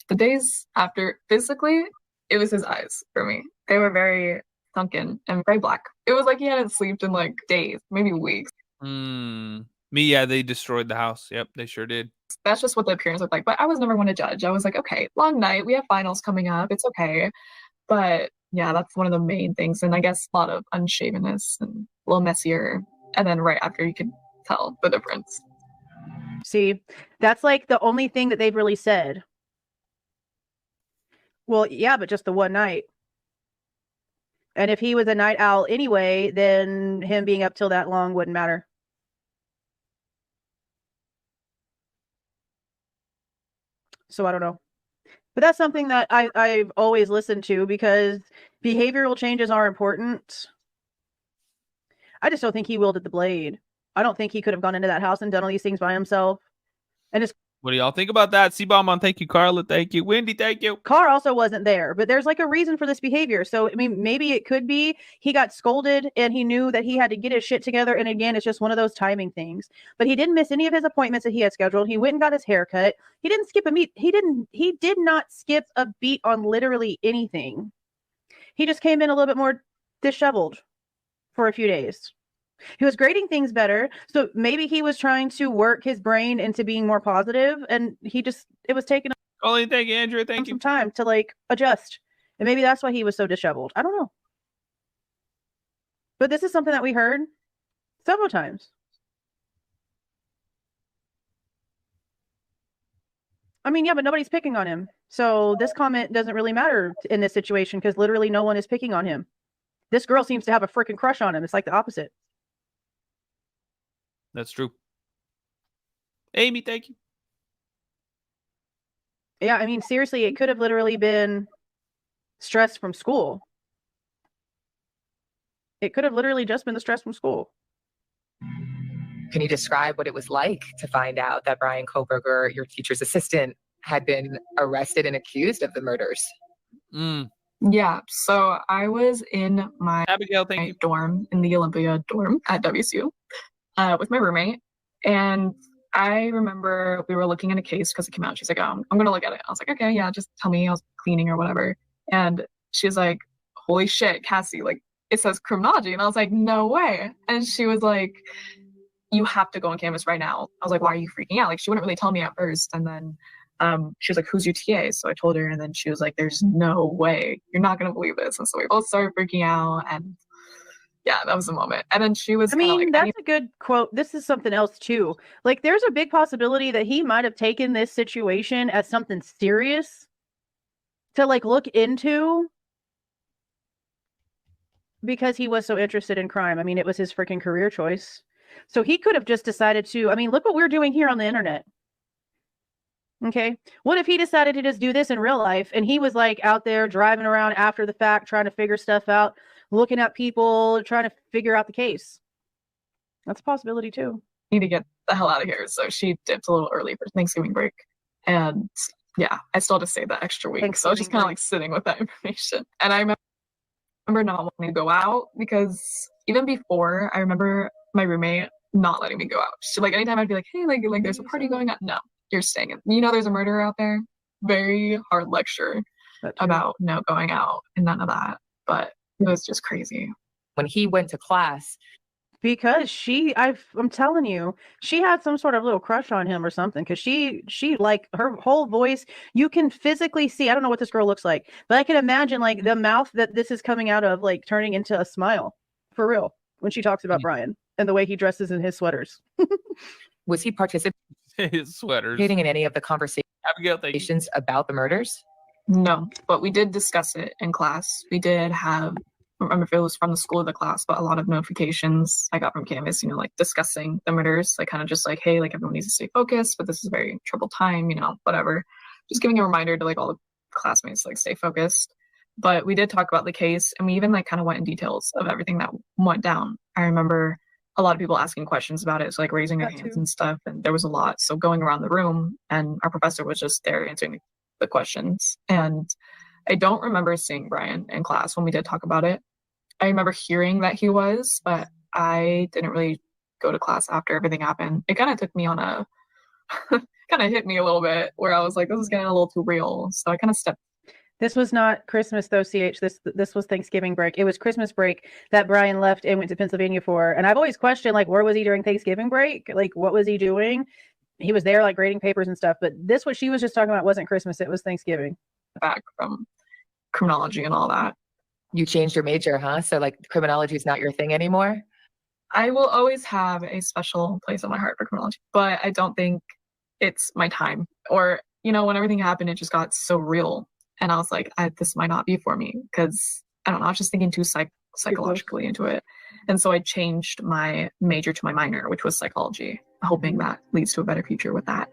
The days after, physically, it was his eyes for me. They were very sunken and very black. It was like he hadn't slept in like days, maybe weeks. Yeah, they destroyed the house. Yep, they sure did. That's just what the appearance looked like. But I was never one to judge. I was like, okay, long night. We have finals coming up. It's okay. But yeah, that's one of the main things. And I guess a lot of unshavenness and a little messier. And then right after, you can tell the difference. See, that's like the only thing that they've really said. Well, yeah, but just the one night. And if he was a night owl anyway, then him being up till that long wouldn't matter. So I don't know. But that's something that I've always listened to, because behavioral changes are important. I just don't think he wielded the blade. I don't think he could have gone into that house and done all these things by himself. And just, what do y'all think about that? C-Bomb on, thank you. Carla, thank you. Wendy, thank you. Carr also wasn't there, but there's like a reason for this behavior. So, I mean, maybe it could be he got scolded and he knew that he had to get his shit together. And again, it's just one of those timing things. But he didn't miss any of his appointments that he had scheduled. He went and got his hair cut. He didn't skip a beat. He did not skip a beat on literally anything. He just came in a little bit more disheveled for a few days. He was grading things better. So maybe he was trying to work his brain into being more positive, and it was taking Colleen, thank you. Andrew, thank you. some time to like adjust. And maybe that's why he was so disheveled. I don't know. But this is something that we heard several times. I mean, yeah, but nobody's picking on him. So this comment doesn't really matter in this situation, because literally no one is picking on him. This girl seems to have a freaking crush on him. It's like the opposite. That's true. Amy, thank you. Yeah, I mean, seriously, it could have literally been stress from school. It could have literally just been the stress from school. Can you describe what it was like to find out that Bryan Kohberger, your teacher's assistant, had been arrested and accused of the murders? Yeah, so I was in my Abigail, thank you. dorm, in the Olympia dorm at WSU, with my roommate. And I remember we were looking at a case because it came out. She's like, oh, I'm going to look at it. I was like, okay, yeah, just tell me. I was cleaning or whatever. And she was like, holy shit, Cassie, like, it says criminology. And I was like, no way. And she was like, you have to go on campus right now. I was like, why are you freaking out? Like, she wouldn't really tell me at first. And then she was like, who's your TA? So I told her, and then she was like, there's no way. You're not going to believe this. And so we both started freaking out. And Yeah, that was the moment. And then she was I kind of mean, like, that's a good quote. This is something else too. Like, there's a big possibility that he might have taken this situation as something serious to like look into because he was so interested in crime. I mean, it was his freaking career choice. So he could have just decided to, I mean, look what we're doing here on the internet. Okay. What if he decided to just do this in real life and he was like out there driving around after the fact, trying to figure stuff out, looking at people, trying to figure out the case? That's a possibility too. need to get the hell out of here. So she dipped a little early for Thanksgiving break. And yeah, I still had to stay that extra week. So I was just kind of like sitting with that information. And I remember not wanting to go out because even before, I remember my roommate not letting me go out. She, like, anytime I'd be like, hey, like there's a party going on. No, you're staying in. You know, there's a murderer out there. Very hard lecture about no going out and none of that. But it was just crazy. When he went to class, because I'm telling you, she had some sort of little crush on him or something. Because she like her whole voice, you can physically see. I don't know what this girl looks like, but I can imagine like the mouth that this is coming out of, like turning into a smile for real when she talks about Bryan and the way he dresses in his sweaters. was he participating His sweaters. in any of the conversations about the murders? No, but we did discuss it in class. We did have, I don't remember if it was from the school or the class, but a lot of notifications I got from Canvas, you know, like discussing the murders, like kind of just like, hey, like everyone needs to stay focused, but this is a very troubled time, you know, whatever. Just giving a reminder to like all the classmates, like stay focused. But we did talk about the case and we even like kind of went in details of everything that went down. I remember a lot of people asking questions about it, so like raising their hands and stuff, and there was a lot. So going around the room and our professor was just there answering the questions. And I don't remember seeing Bryan in class when we did talk about it. I remember hearing that he was, but I didn't really go to class after everything happened. It kind of took me on a, kind of hit me a little bit where I was like, this is getting a little too real. So I kind of stepped. This was not Christmas though, CH. This was Thanksgiving break. It was Christmas break that Bryan left and went to Pennsylvania for. And I've always questioned, like, where was he during Thanksgiving break? Like, what was he doing? He was there, like, grading papers and stuff. But this, what she was just talking about, wasn't Christmas. It was Thanksgiving. Back from criminology and all that. You changed your major, huh? So like criminology is not your thing anymore? I will always have a special place on my heart for criminology, but I don't think it's my time. Or, you know, when everything happened, it just got so real. And I was like, this might not be for me because, I don't know, I was just thinking too psychologically into it. And so I changed my major to my minor, which was psychology, hoping that leads to a better future with that.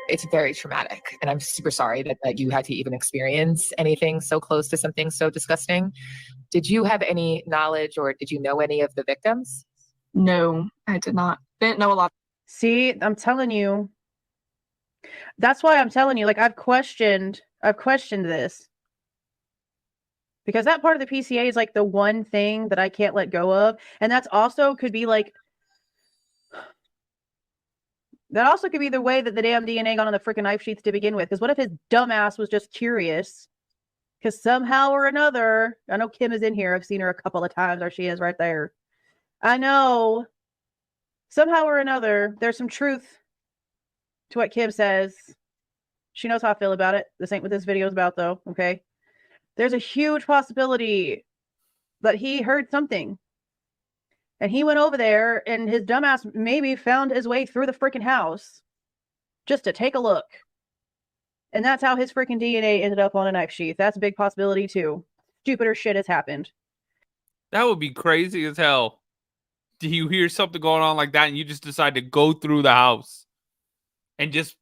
It's very traumatic. And I'm super sorry that you had to even experience anything so close to something so disgusting. Did you have any knowledge or did you know any of the victims? No, I did not. Didn't know a lot. See, I'm telling you. That's why I'm telling you, like, I've questioned this. Because that part of the PCA is like the one thing that I can't let go of. And that's also could be like, that also could be the way that the damn DNA got on the freaking knife sheets to begin with. Because what if his dumbass was just curious? Because somehow or another, I know Kim is in here. I've seen her a couple of times. There she is right there. I know somehow or another, there's some truth to what Kim says. She knows how I feel about it. This ain't what this video is about, though. Okay. There's a huge possibility that he heard something. And he went over there and his dumbass maybe found his way through the freaking house just to take a look. And that's how his freaking DNA ended up on a knife sheath. That's a big possibility too. Stupider shit has happened. That would be crazy as hell. Do you hear something going on like that and you just decide to go through the house and just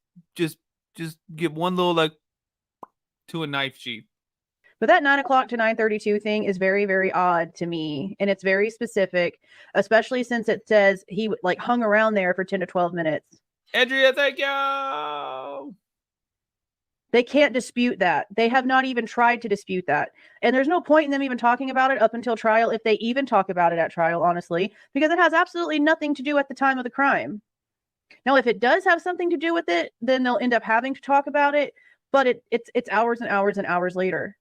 give one little like to a knife sheath? But that 9 o'clock to 9:32 thing is very, very odd to me. And it's very specific, especially since it says he like hung around there for 10 to 12 minutes. Andrea, thank you. They can't dispute that. They have not even tried to dispute that. And there's no point in them even talking about it up until trial, if they even talk about it at trial, honestly, because it has absolutely nothing to do at the time of the crime. Now, if it does have something to do with it, then they'll end up having to talk about it. But it's hours and hours and hours later.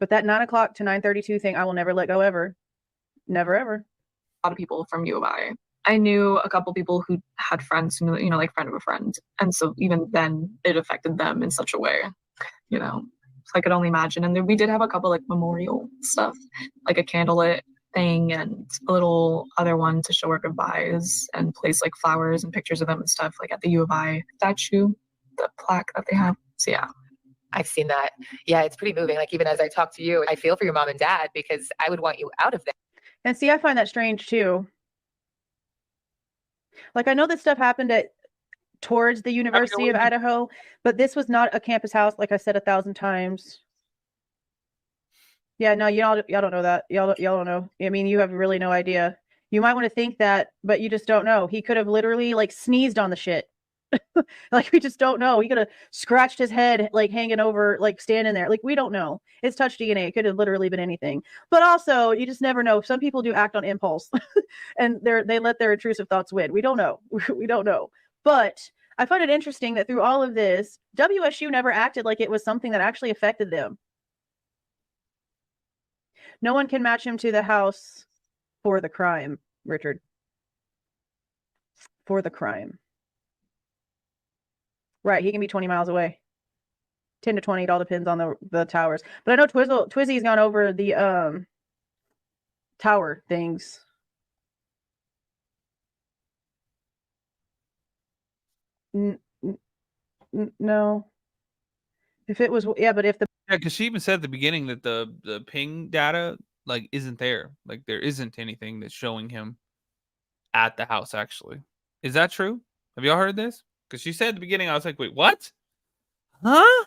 But that 9 o'clock to 9:32 thing, I will never let go ever. Never, ever. A lot of people from U of I. I knew a couple people who had friends who, you know, like friend of a friend. And so even then it affected them in such a way, you know. So I could only imagine. And then we did have a couple like memorial stuff, like a candlelit thing and a little other one to show our goodbyes and place like flowers and pictures of them and stuff, like at the U of I statue, the plaque that they have. So yeah. I've seen that. Yeah, it's pretty moving. Like even as I talk to you, I feel for your mom and dad because I would want you out of there. And see, I find that strange too. Like I know this stuff happened towards the University of Idaho, but this was not a campus house, like I said 1,000 times. Yeah, no, y'all don't know that. Y'all don't know. I mean, you have really no idea. You might want to think that, but you just don't know. He could have literally like sneezed on the shit. Like we just don't know. He could have scratched his head, like hanging over, like standing there. Like we don't know. It's touch DNA. It could have literally been anything. But also, you just never know. Some people do act on impulse, and they let their intrusive thoughts win. We don't know. We don't know. But I find it interesting that through all of this, WSU never acted like it was something that actually affected them. No one can match him to the house for the crime, Richard. For the crime. Right, he can be 20 miles away. 10 to 20, it all depends on the towers. But I know Twizzy's gone over the tower things. No. If it was, yeah, but if the because she even said at the beginning that the ping data like isn't there. Like there isn't anything that's showing him at the house actually. Is that true? Have y'all heard this? Because she said at the beginning, I was like, wait, what? Huh?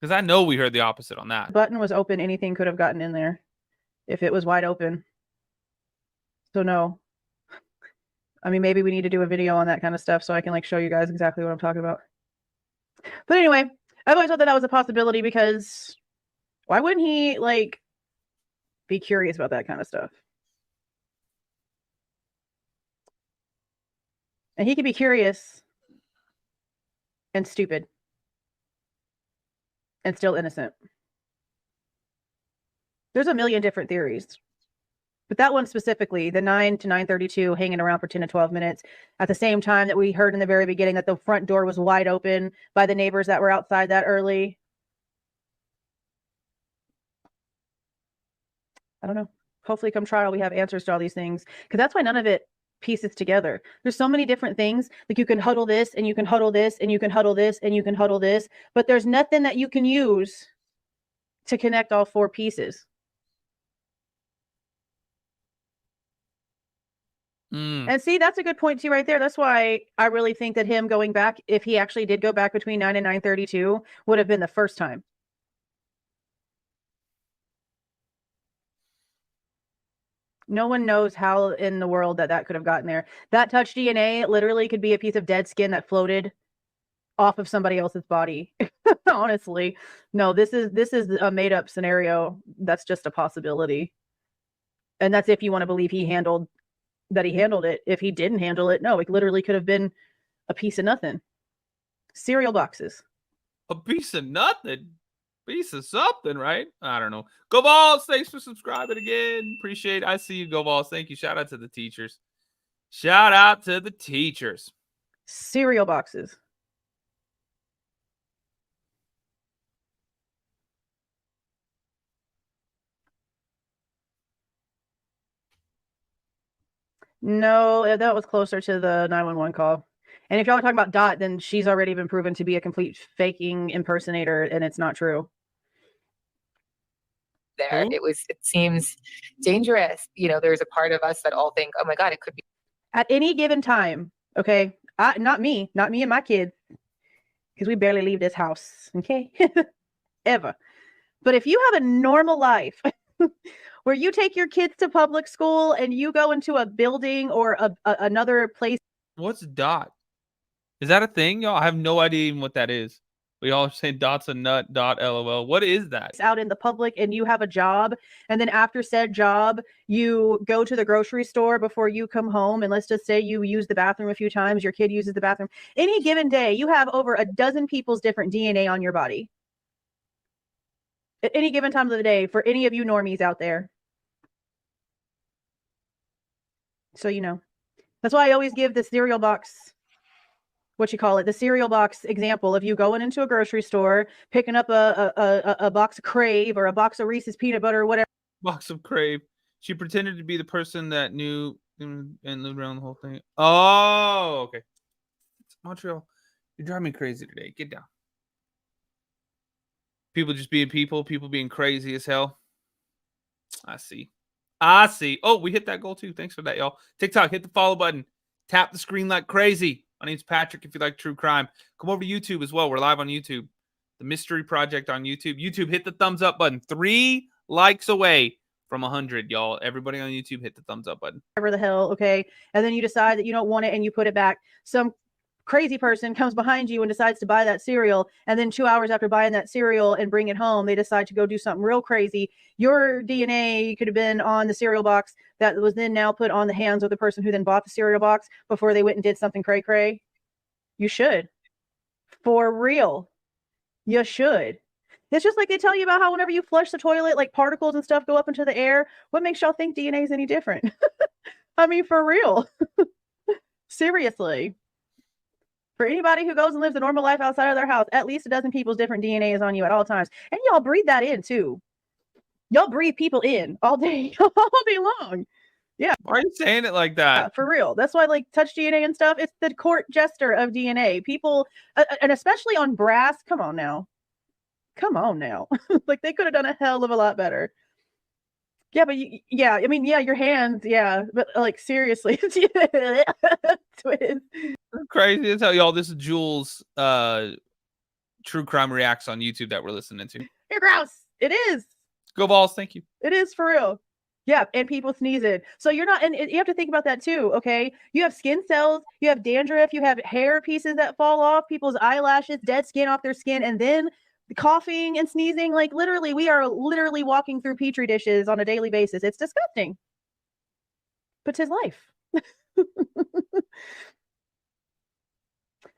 Because I know we heard the opposite on that. button was open, anything could have gotten in there if it was wide open. So no. I mean, maybe we need to do a video on that kind of stuff so I can like show you guys exactly what I'm talking about. But anyway, I've always thought that was a possibility because why wouldn't he like be curious about that kind of stuff? And he could be curious and stupid and still innocent. There's a million different theories. But that one specifically, the 9 to 9:32 hanging around for 10 to 12 minutes at the same time that we heard in the very beginning that the front door was wide open by the neighbors that were outside that early. I don't know. Hopefully come trial we have answers to all these things because that's why none of it pieces together. There's so many different things. Like you can huddle this and you can huddle this and you can huddle this and you can huddle this, but there's nothing that you can use to connect all four pieces. And see, that's a good point too right there. That's why I really think that him going back, if he actually did go back between 9 and 9:32, would have been the first time. No one knows how in the world that could have gotten there. That touch DNA literally could be a piece of dead skin that floated off of somebody else's body. Honestly, no, this is a made up scenario. That's just a possibility. And that's if you want to believe he handled it. If he didn't handle it, no, it literally could have been a piece of nothing. Cereal boxes. A piece of nothing. Piece of something, right? I don't know. Go Balls, thanks for subscribing again. Appreciate it. I see you, Go Balls. Thank you. Shout out to the teachers. Shout out to the teachers. Cereal boxes. No, that was closer to the 911 call. And if y'all are talking about Dot, then she's already been proven to be a complete faking impersonator, and it's not true. There, it seems dangerous. You know, there's a part of us that all think, oh my God, it could be. At any given time, okay? Not me and my kids, because we barely leave this house, okay? Ever. But if you have a normal life where you take your kids to public school and you go into a building or another place. What's Dot? Is that a thing, y'all? I have no idea even what that is. We all say Dot's a nut, Dot LOL. What is that? Out in the public and you have a job, and then after said job, you go to the grocery store before you come home, and let's just say you use the bathroom a few times, your kid uses the bathroom. Any given day, you have over a dozen people's different DNA on your body. At any given time of the day, for any of you normies out there. So you know. That's why I always give the cereal box the cereal box example of you going into a grocery store, picking up a box of Crave or a box of Reese's peanut butter or whatever. Box of Crave. She pretended to be the person that knew and lived around the whole thing. Oh, okay. It's Montreal. You're driving me crazy today. Get down. People just being people being crazy as hell. I see. Oh, we hit that goal too. Thanks for that, y'all. TikTok, hit the follow button. Tap the screen like crazy. My name's Patrick. If you like true crime, come over to YouTube as well. We're live on YouTube. The Mystery Project on YouTube. YouTube, hit the thumbs up button. 3 likes away from 100, y'all. Everybody on YouTube, hit the thumbs up button. Whatever the hell, okay? And then you decide that you don't want it and you put it back. Some crazy person comes behind you and decides to buy that cereal, and then 2 hours after buying that cereal and bring it home, they decide to go do something real crazy. Your DNA could have been on the cereal box that was then now put on the hands of the person who then bought the cereal box before they went and did something cray-cray. You should. For real. You should. It's just like they tell you about how whenever you flush the toilet, like particles and stuff go up into the air. What makes y'all think DNA is any different? I mean, for real. Seriously. For anybody who goes and lives a normal life outside of their house, at least a dozen people's different DNA is on you at all times. And y'all breathe that in too. Y'all breathe people in all day, all day long. Yeah. Why are you saying it like that? Yeah, for real. That's why, like, touch DNA and stuff, it's the court jester of DNA. People, and especially on brass, come on now. Like, they could have done a hell of a lot better. Yeah, but your hands, yeah, but like, seriously. Twist. Crazy as hell, y'all. This is Jules True Crime Reacts on YouTube that we're listening to. You're gross. It is. Go Balls. Thank you. It is for real. Yeah, and people sneezing. So you're not, and you have to think about that too, okay? You have skin cells, you have dandruff, you have hair pieces that fall off, people's eyelashes, dead skin off their skin, and then coughing and sneezing. Like, literally, we are literally walking through petri dishes on a daily basis. It's disgusting. But 'tis life.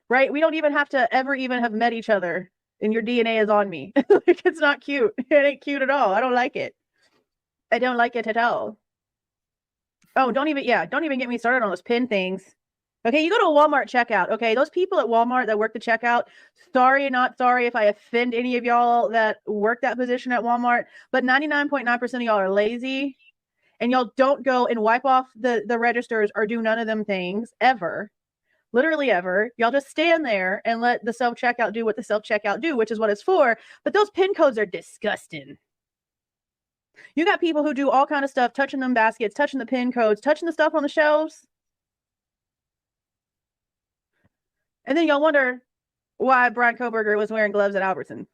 Right? We don't even have to ever even have met each other, and your DNA is on me. Like, it's not cute. It ain't cute at all. I don't like it. I don't like it at all. Oh, don't even get me started on those pin things. Okay, you go to a Walmart checkout. Okay, those people at Walmart that work the checkout, sorry, not sorry if I offend any of y'all that work that position at Walmart, but 99.9% of y'all are lazy, and y'all don't go and wipe off the registers or do none of them things ever. Literally ever. Y'all just stand there and let the self-checkout do what the self-checkout do, which is what it's for. But those pin codes are disgusting. You got people who do all kind of stuff, touching them baskets, touching the pin codes, touching the stuff on the shelves. And then y'all wonder why Bryan Kohberger was wearing gloves at Albertson.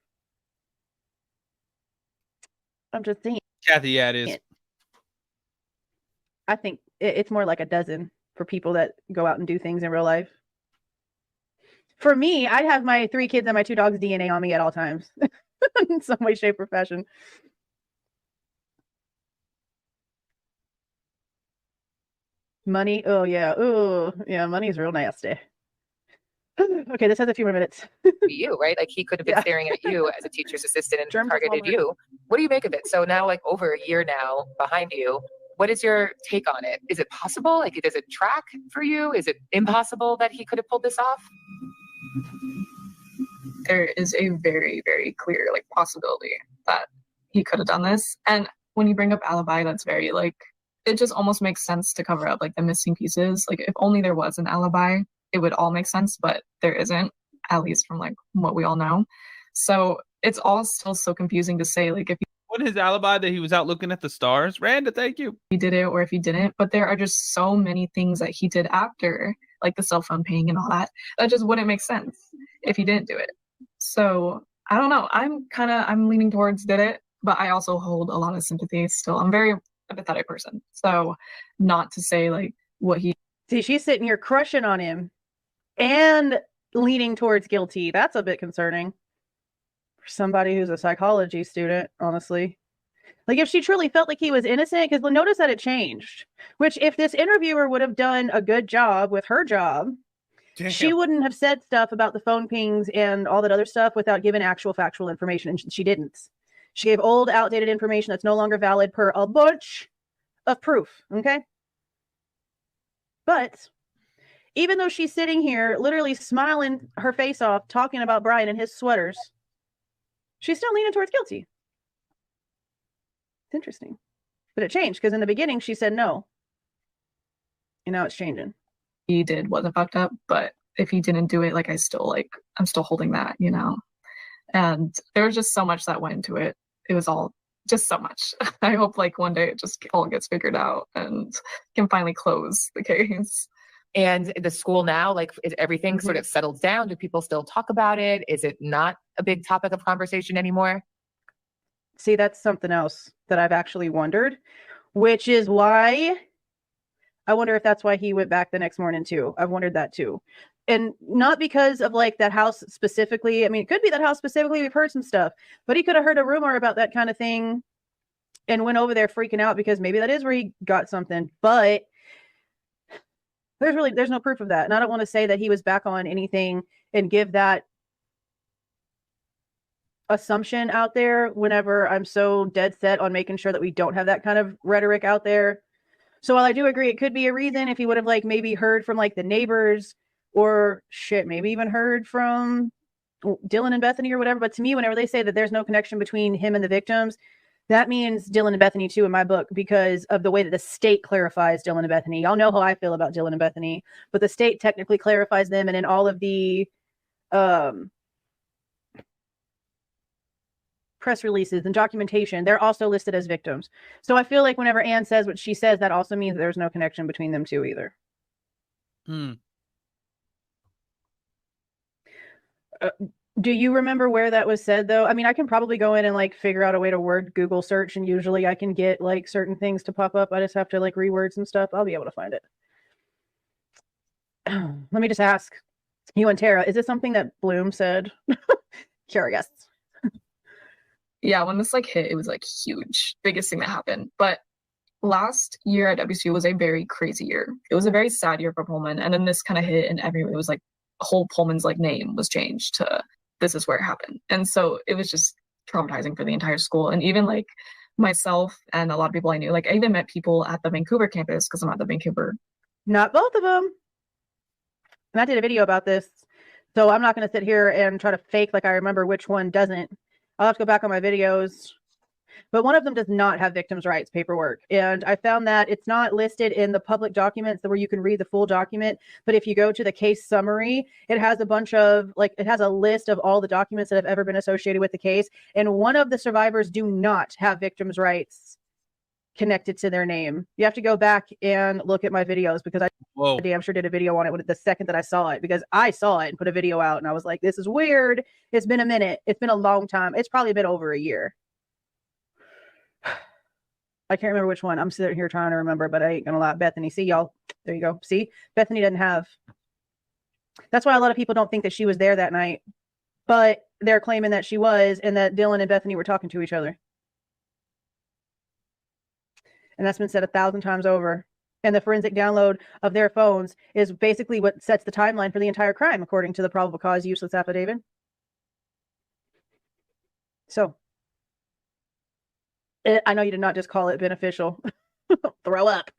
I'm just saying. Kathy, yeah, it is. I think it's more like a dozen for people that go out and do things in real life. For me, I'd have my 3 kids and my 2 dogs' DNA on me at all times. In some way, shape, or fashion. Money. Oh, yeah. Oh, yeah. Money's real nasty. Okay, this has a few more minutes. You, right? Like, he could have been staring at you as a teacher's assistant and Germs targeted you. What do you make of it? So now, like, over a year now behind you, what is your take on it? Is it possible? Like, does it track for you? Is it impossible that he could have pulled this off? There is a very, very clear, like, possibility that he could have done this. And when you bring up alibi, that's very, like, it just almost makes sense to cover up, like, the missing pieces. Like, if only there was an alibi, it would all make sense, but there isn't, at least from, like, what we all know. So it's all still so confusing to say, like, if What his alibi that he was out looking at the stars? Randa, thank you. he did it or if he didn't, but there are just so many things that he did after, like the cell phone ping and all that just wouldn't make sense if he didn't do it. So I don't know. I'm leaning towards did it, but I also hold a lot of sympathy still. I'm very empathetic person. So not to say like what he. See, she's sitting here crushing on him and leaning towards guilty. That's a bit concerning for somebody who's a psychology student, honestly. Like, if she truly felt like he was innocent, because notice that it changed, which if this interviewer would have done a good job with her job, Damn. she wouldn't have said stuff about the phone pings and all that other stuff without giving actual factual information. And she didn't. She gave old, outdated information that's no longer valid per a bunch of proof. Okay. But even though she's sitting here literally smiling her face off, talking about Bryan and his sweaters, she's still leaning towards guilty. It's interesting. But it changed because in the beginning she said no. And now it's changing. He did wasn't fucked up, but if he didn't do it, like I'm still holding that, you know. And there was just so much that went into it. It was all just so much. I hope like one day it just all gets figured out and can finally close the case. And the school now, like, is everything sort of settled down? Do people still talk about it? Is it not a big topic of conversation anymore? See, that's something else that I've actually wondered, which is why I wonder if that's why he went back the next morning too. I've wondered that too. And not because of like that house specifically. I mean, it could be that house specifically. We've heard some stuff, but he could have heard a rumor about that kind of thing and went over there freaking out because maybe that is where he got something. But there's no proof of that. And I don't want to say that he was back on anything and give that assumption out there whenever I'm so dead set on making sure that we don't have that kind of rhetoric out there. So while I do agree it could be a reason if he would have like maybe heard from like the neighbors or shit, maybe even heard from Dylan and Bethany or whatever. But to me, whenever they say that there's no connection between him and the victims, that means Dylan and Bethany too in my book, because of the way that the state clarifies Dylan and Bethany. Y'all know how I feel about Dylan and Bethany, but the state technically clarifies them. And in all of the press releases and documentation, they're also listed as victims. So I feel like whenever Anne says what she says, that also means that there's no connection between them two either. Do you remember where that was said though? I mean, I can probably go in and like figure out a way to word Google search, and usually I can get like certain things to pop up. I just have to like reword some stuff. I'll be able to find it. Let me just ask you and Tara, is this something that Bloom said? Curious. Yeah, when this like hit, it was like huge, biggest thing that happened. But last year at WSU was a very crazy year. It was a very sad year for Pullman, and then this kind of hit, and everyone, it was like whole Pullman's like name was changed to this is where it happened. And so it was just traumatizing for the entire school. And even like myself and a lot of people I knew, like I even met people at the Vancouver campus because I'm at the Vancouver. Not both of them. And I did a video about this, so I'm not going to sit here and try to fake like I remember which one doesn't. I'll have to go back on my videos. But one of them does not have victims' rights paperwork. And I found that it's not listed in the public documents where you can read the full document. But if you go to the case summary, it has a bunch of, like, it has a list of all the documents that have ever been associated with the case. And one of the survivors do not have victims' rights connected to their name. You have to go back and look at my videos, because I damn sure did a video on it the second that I saw it, because I saw it and put a video out and I was like, this is weird. It's been a minute. It's been a long time. It's probably been over a year. I can't remember which one. I'm sitting here trying to remember, but I ain't gonna lie. Bethany, see y'all. There you go. See, Bethany doesn't have. That's why a lot of people don't think that she was there that night, but they're claiming that she was, and that Dylan and Bethany were talking to each other. And that's been said 1,000 times over. And the forensic download of their phones is basically what sets the timeline for the entire crime, according to the probable cause useless affidavit. So, I know you did not just call it beneficial. Throw up.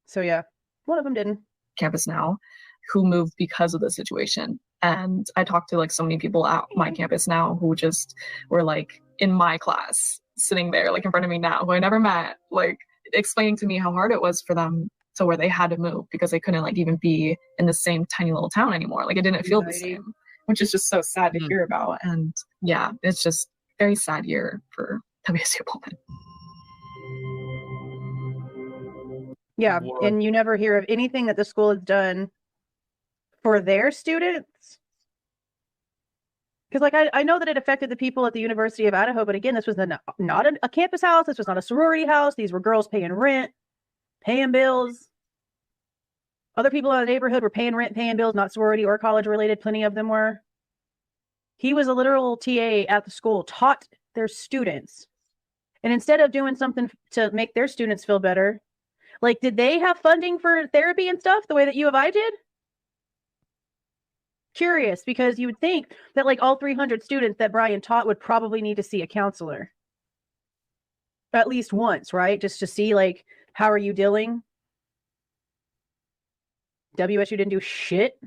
So yeah, one of them didn't. Campus now who moved because of the situation. And I talked to like so many people at my campus now who just were like in my class, sitting there like in front of me now, who I never met, like explaining to me how hard it was for them to where they had to move because they couldn't like even be in the same tiny little town anymore. Like it didn't feel the same, which is just so sad to hear about. And yeah, it's just a very sad year for WSU Pullman. Yeah, and you never hear of anything that the school has done for their students. Because, like, I know that it affected the people at the University of Idaho, but again, this was not a campus house. This was not a sorority house. These were girls paying rent, paying bills. Other people in the neighborhood were paying rent, paying bills, not sorority or college related. Plenty of them were. He was a literal TA at the school, taught their students. And instead of doing something to make their students feel better, like, did they have funding for therapy and stuff the way that U of I did? Curious, because you would think that like all 300 students that Bryan taught would probably need to see a counselor at least once, right? Just to see like, how are you dealing? WSU didn't do shit.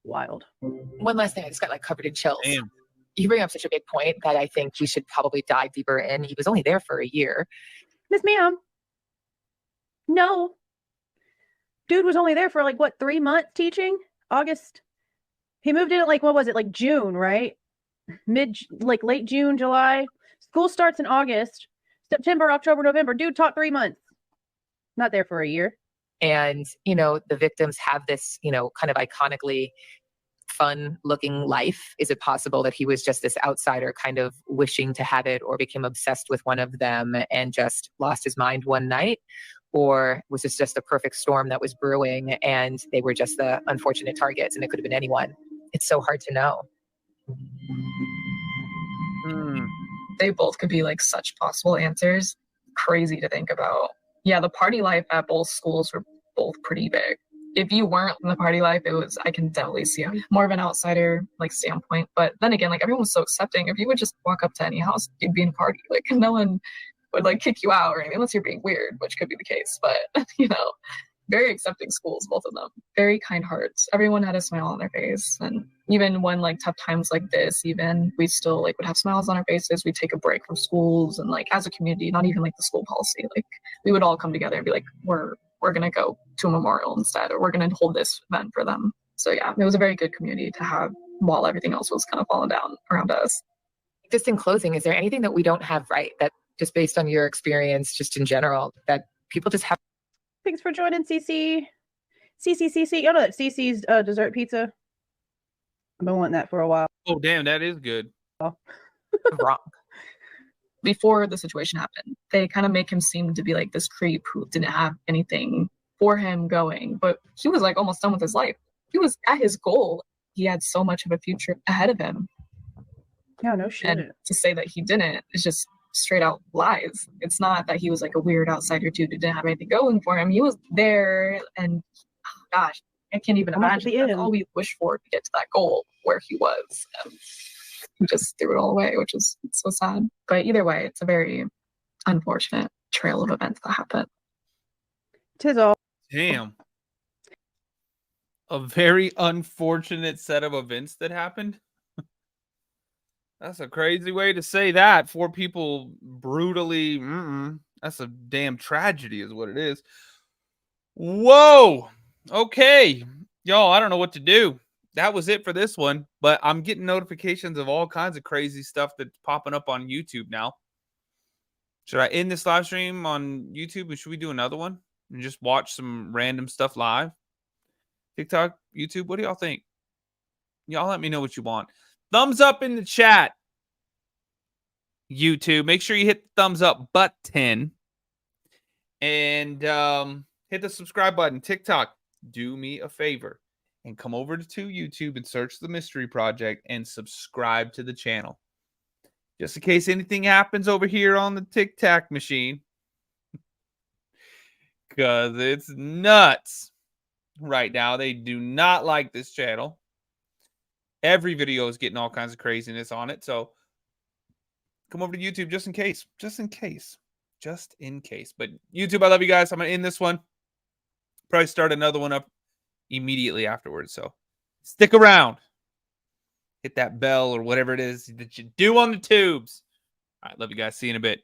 Wild. One last thing, I just got like covered in chills. Damn. You bring up such a big point that I think we should probably dive deeper in. He was only there for a year. Miss Ma'am. No. Dude was only there for like what, 3 months teaching? August. He moved in at like, what was it, like June, right? Like late June, July. School starts in August. September, October, November. Dude taught 3 months. Not there for a year. And, you know, the victims have this, you know, kind of iconically fun looking life. Is it possible that he was just this outsider kind of wishing to have it, or became obsessed with one of them and just lost his mind one night? Or was this just a perfect storm that was brewing and they were just the unfortunate targets and it could have been anyone? It's so hard to know. They both could be like such possible answers. Crazy to think about. Yeah, the party life at both schools were both pretty big. If you weren't in the party life, I can definitely see more of an outsider like standpoint. But then again, like everyone was so accepting. If you would just walk up to any house, you'd be in a party. Like no one would like kick you out or anything, unless you're being weird, which could be the case. But you know, very accepting schools, both of them. Very kind hearts. Everyone had a smile on their face. And even when like tough times like this, even we still like would have smiles on our faces. We'd take a break from schools and like as a community, not even like the school policy, like we would all come together and be like, we're going to go to a memorial instead, or we're going to hold this event for them. So yeah, it was a very good community to have while everything else was kind of falling down around us. Just in closing, is there anything that we don't have right, that just based on your experience, just in general, that people just have? Thanks for joining, CC. CC. Oh no, that's CC's dessert pizza. I've been wanting that for a while. Oh, damn, that is good. Wrong. Before the situation happened, they kind of make him seem to be like this creep who didn't have anything for him going, but he was like almost done with his life. He was at his goal. He had so much of a future ahead of him. Yeah, no shit. And to say that he didn't is just straight out lies. It's not that he was like a weird outsider dude who didn't have anything going for him. He was there, and oh gosh, I can't even imagine. That's all we wish for to get to that goal where he was. He just threw it all away, which is so sad. But either way, it's a very unfortunate trail of events that happened. 'Tis all. Damn. A very unfortunate set of events that happened. That's a crazy way to say that. 4 people brutally. That's a damn tragedy, is what it is. Whoa. Okay. Y'all, I don't know what to do. That was it for this one. But I'm getting notifications of all kinds of crazy stuff that's popping up on YouTube now. Should I end this live stream on YouTube, and should we do another one and just watch some random stuff live? TikTok, YouTube, what do y'all think? Y'all let me know what you want. Thumbs up in the chat. YouTube, make sure you hit the thumbs up button and hit the subscribe button. TikTok, do me a favor and come over to YouTube and search The Mystery Project and subscribe to the channel. Just in case anything happens over here on the TikTok machine. Because it's nuts right now. They do not like this channel. Every video is getting all kinds of craziness on it. So come over to YouTube just in case. Just in case. But YouTube, I love you guys. I'm going to end this one. Probably start another one up immediately afterwards. So stick around. Hit that bell or whatever it is that you do on the tubes. All right. Love you guys. See you in a bit.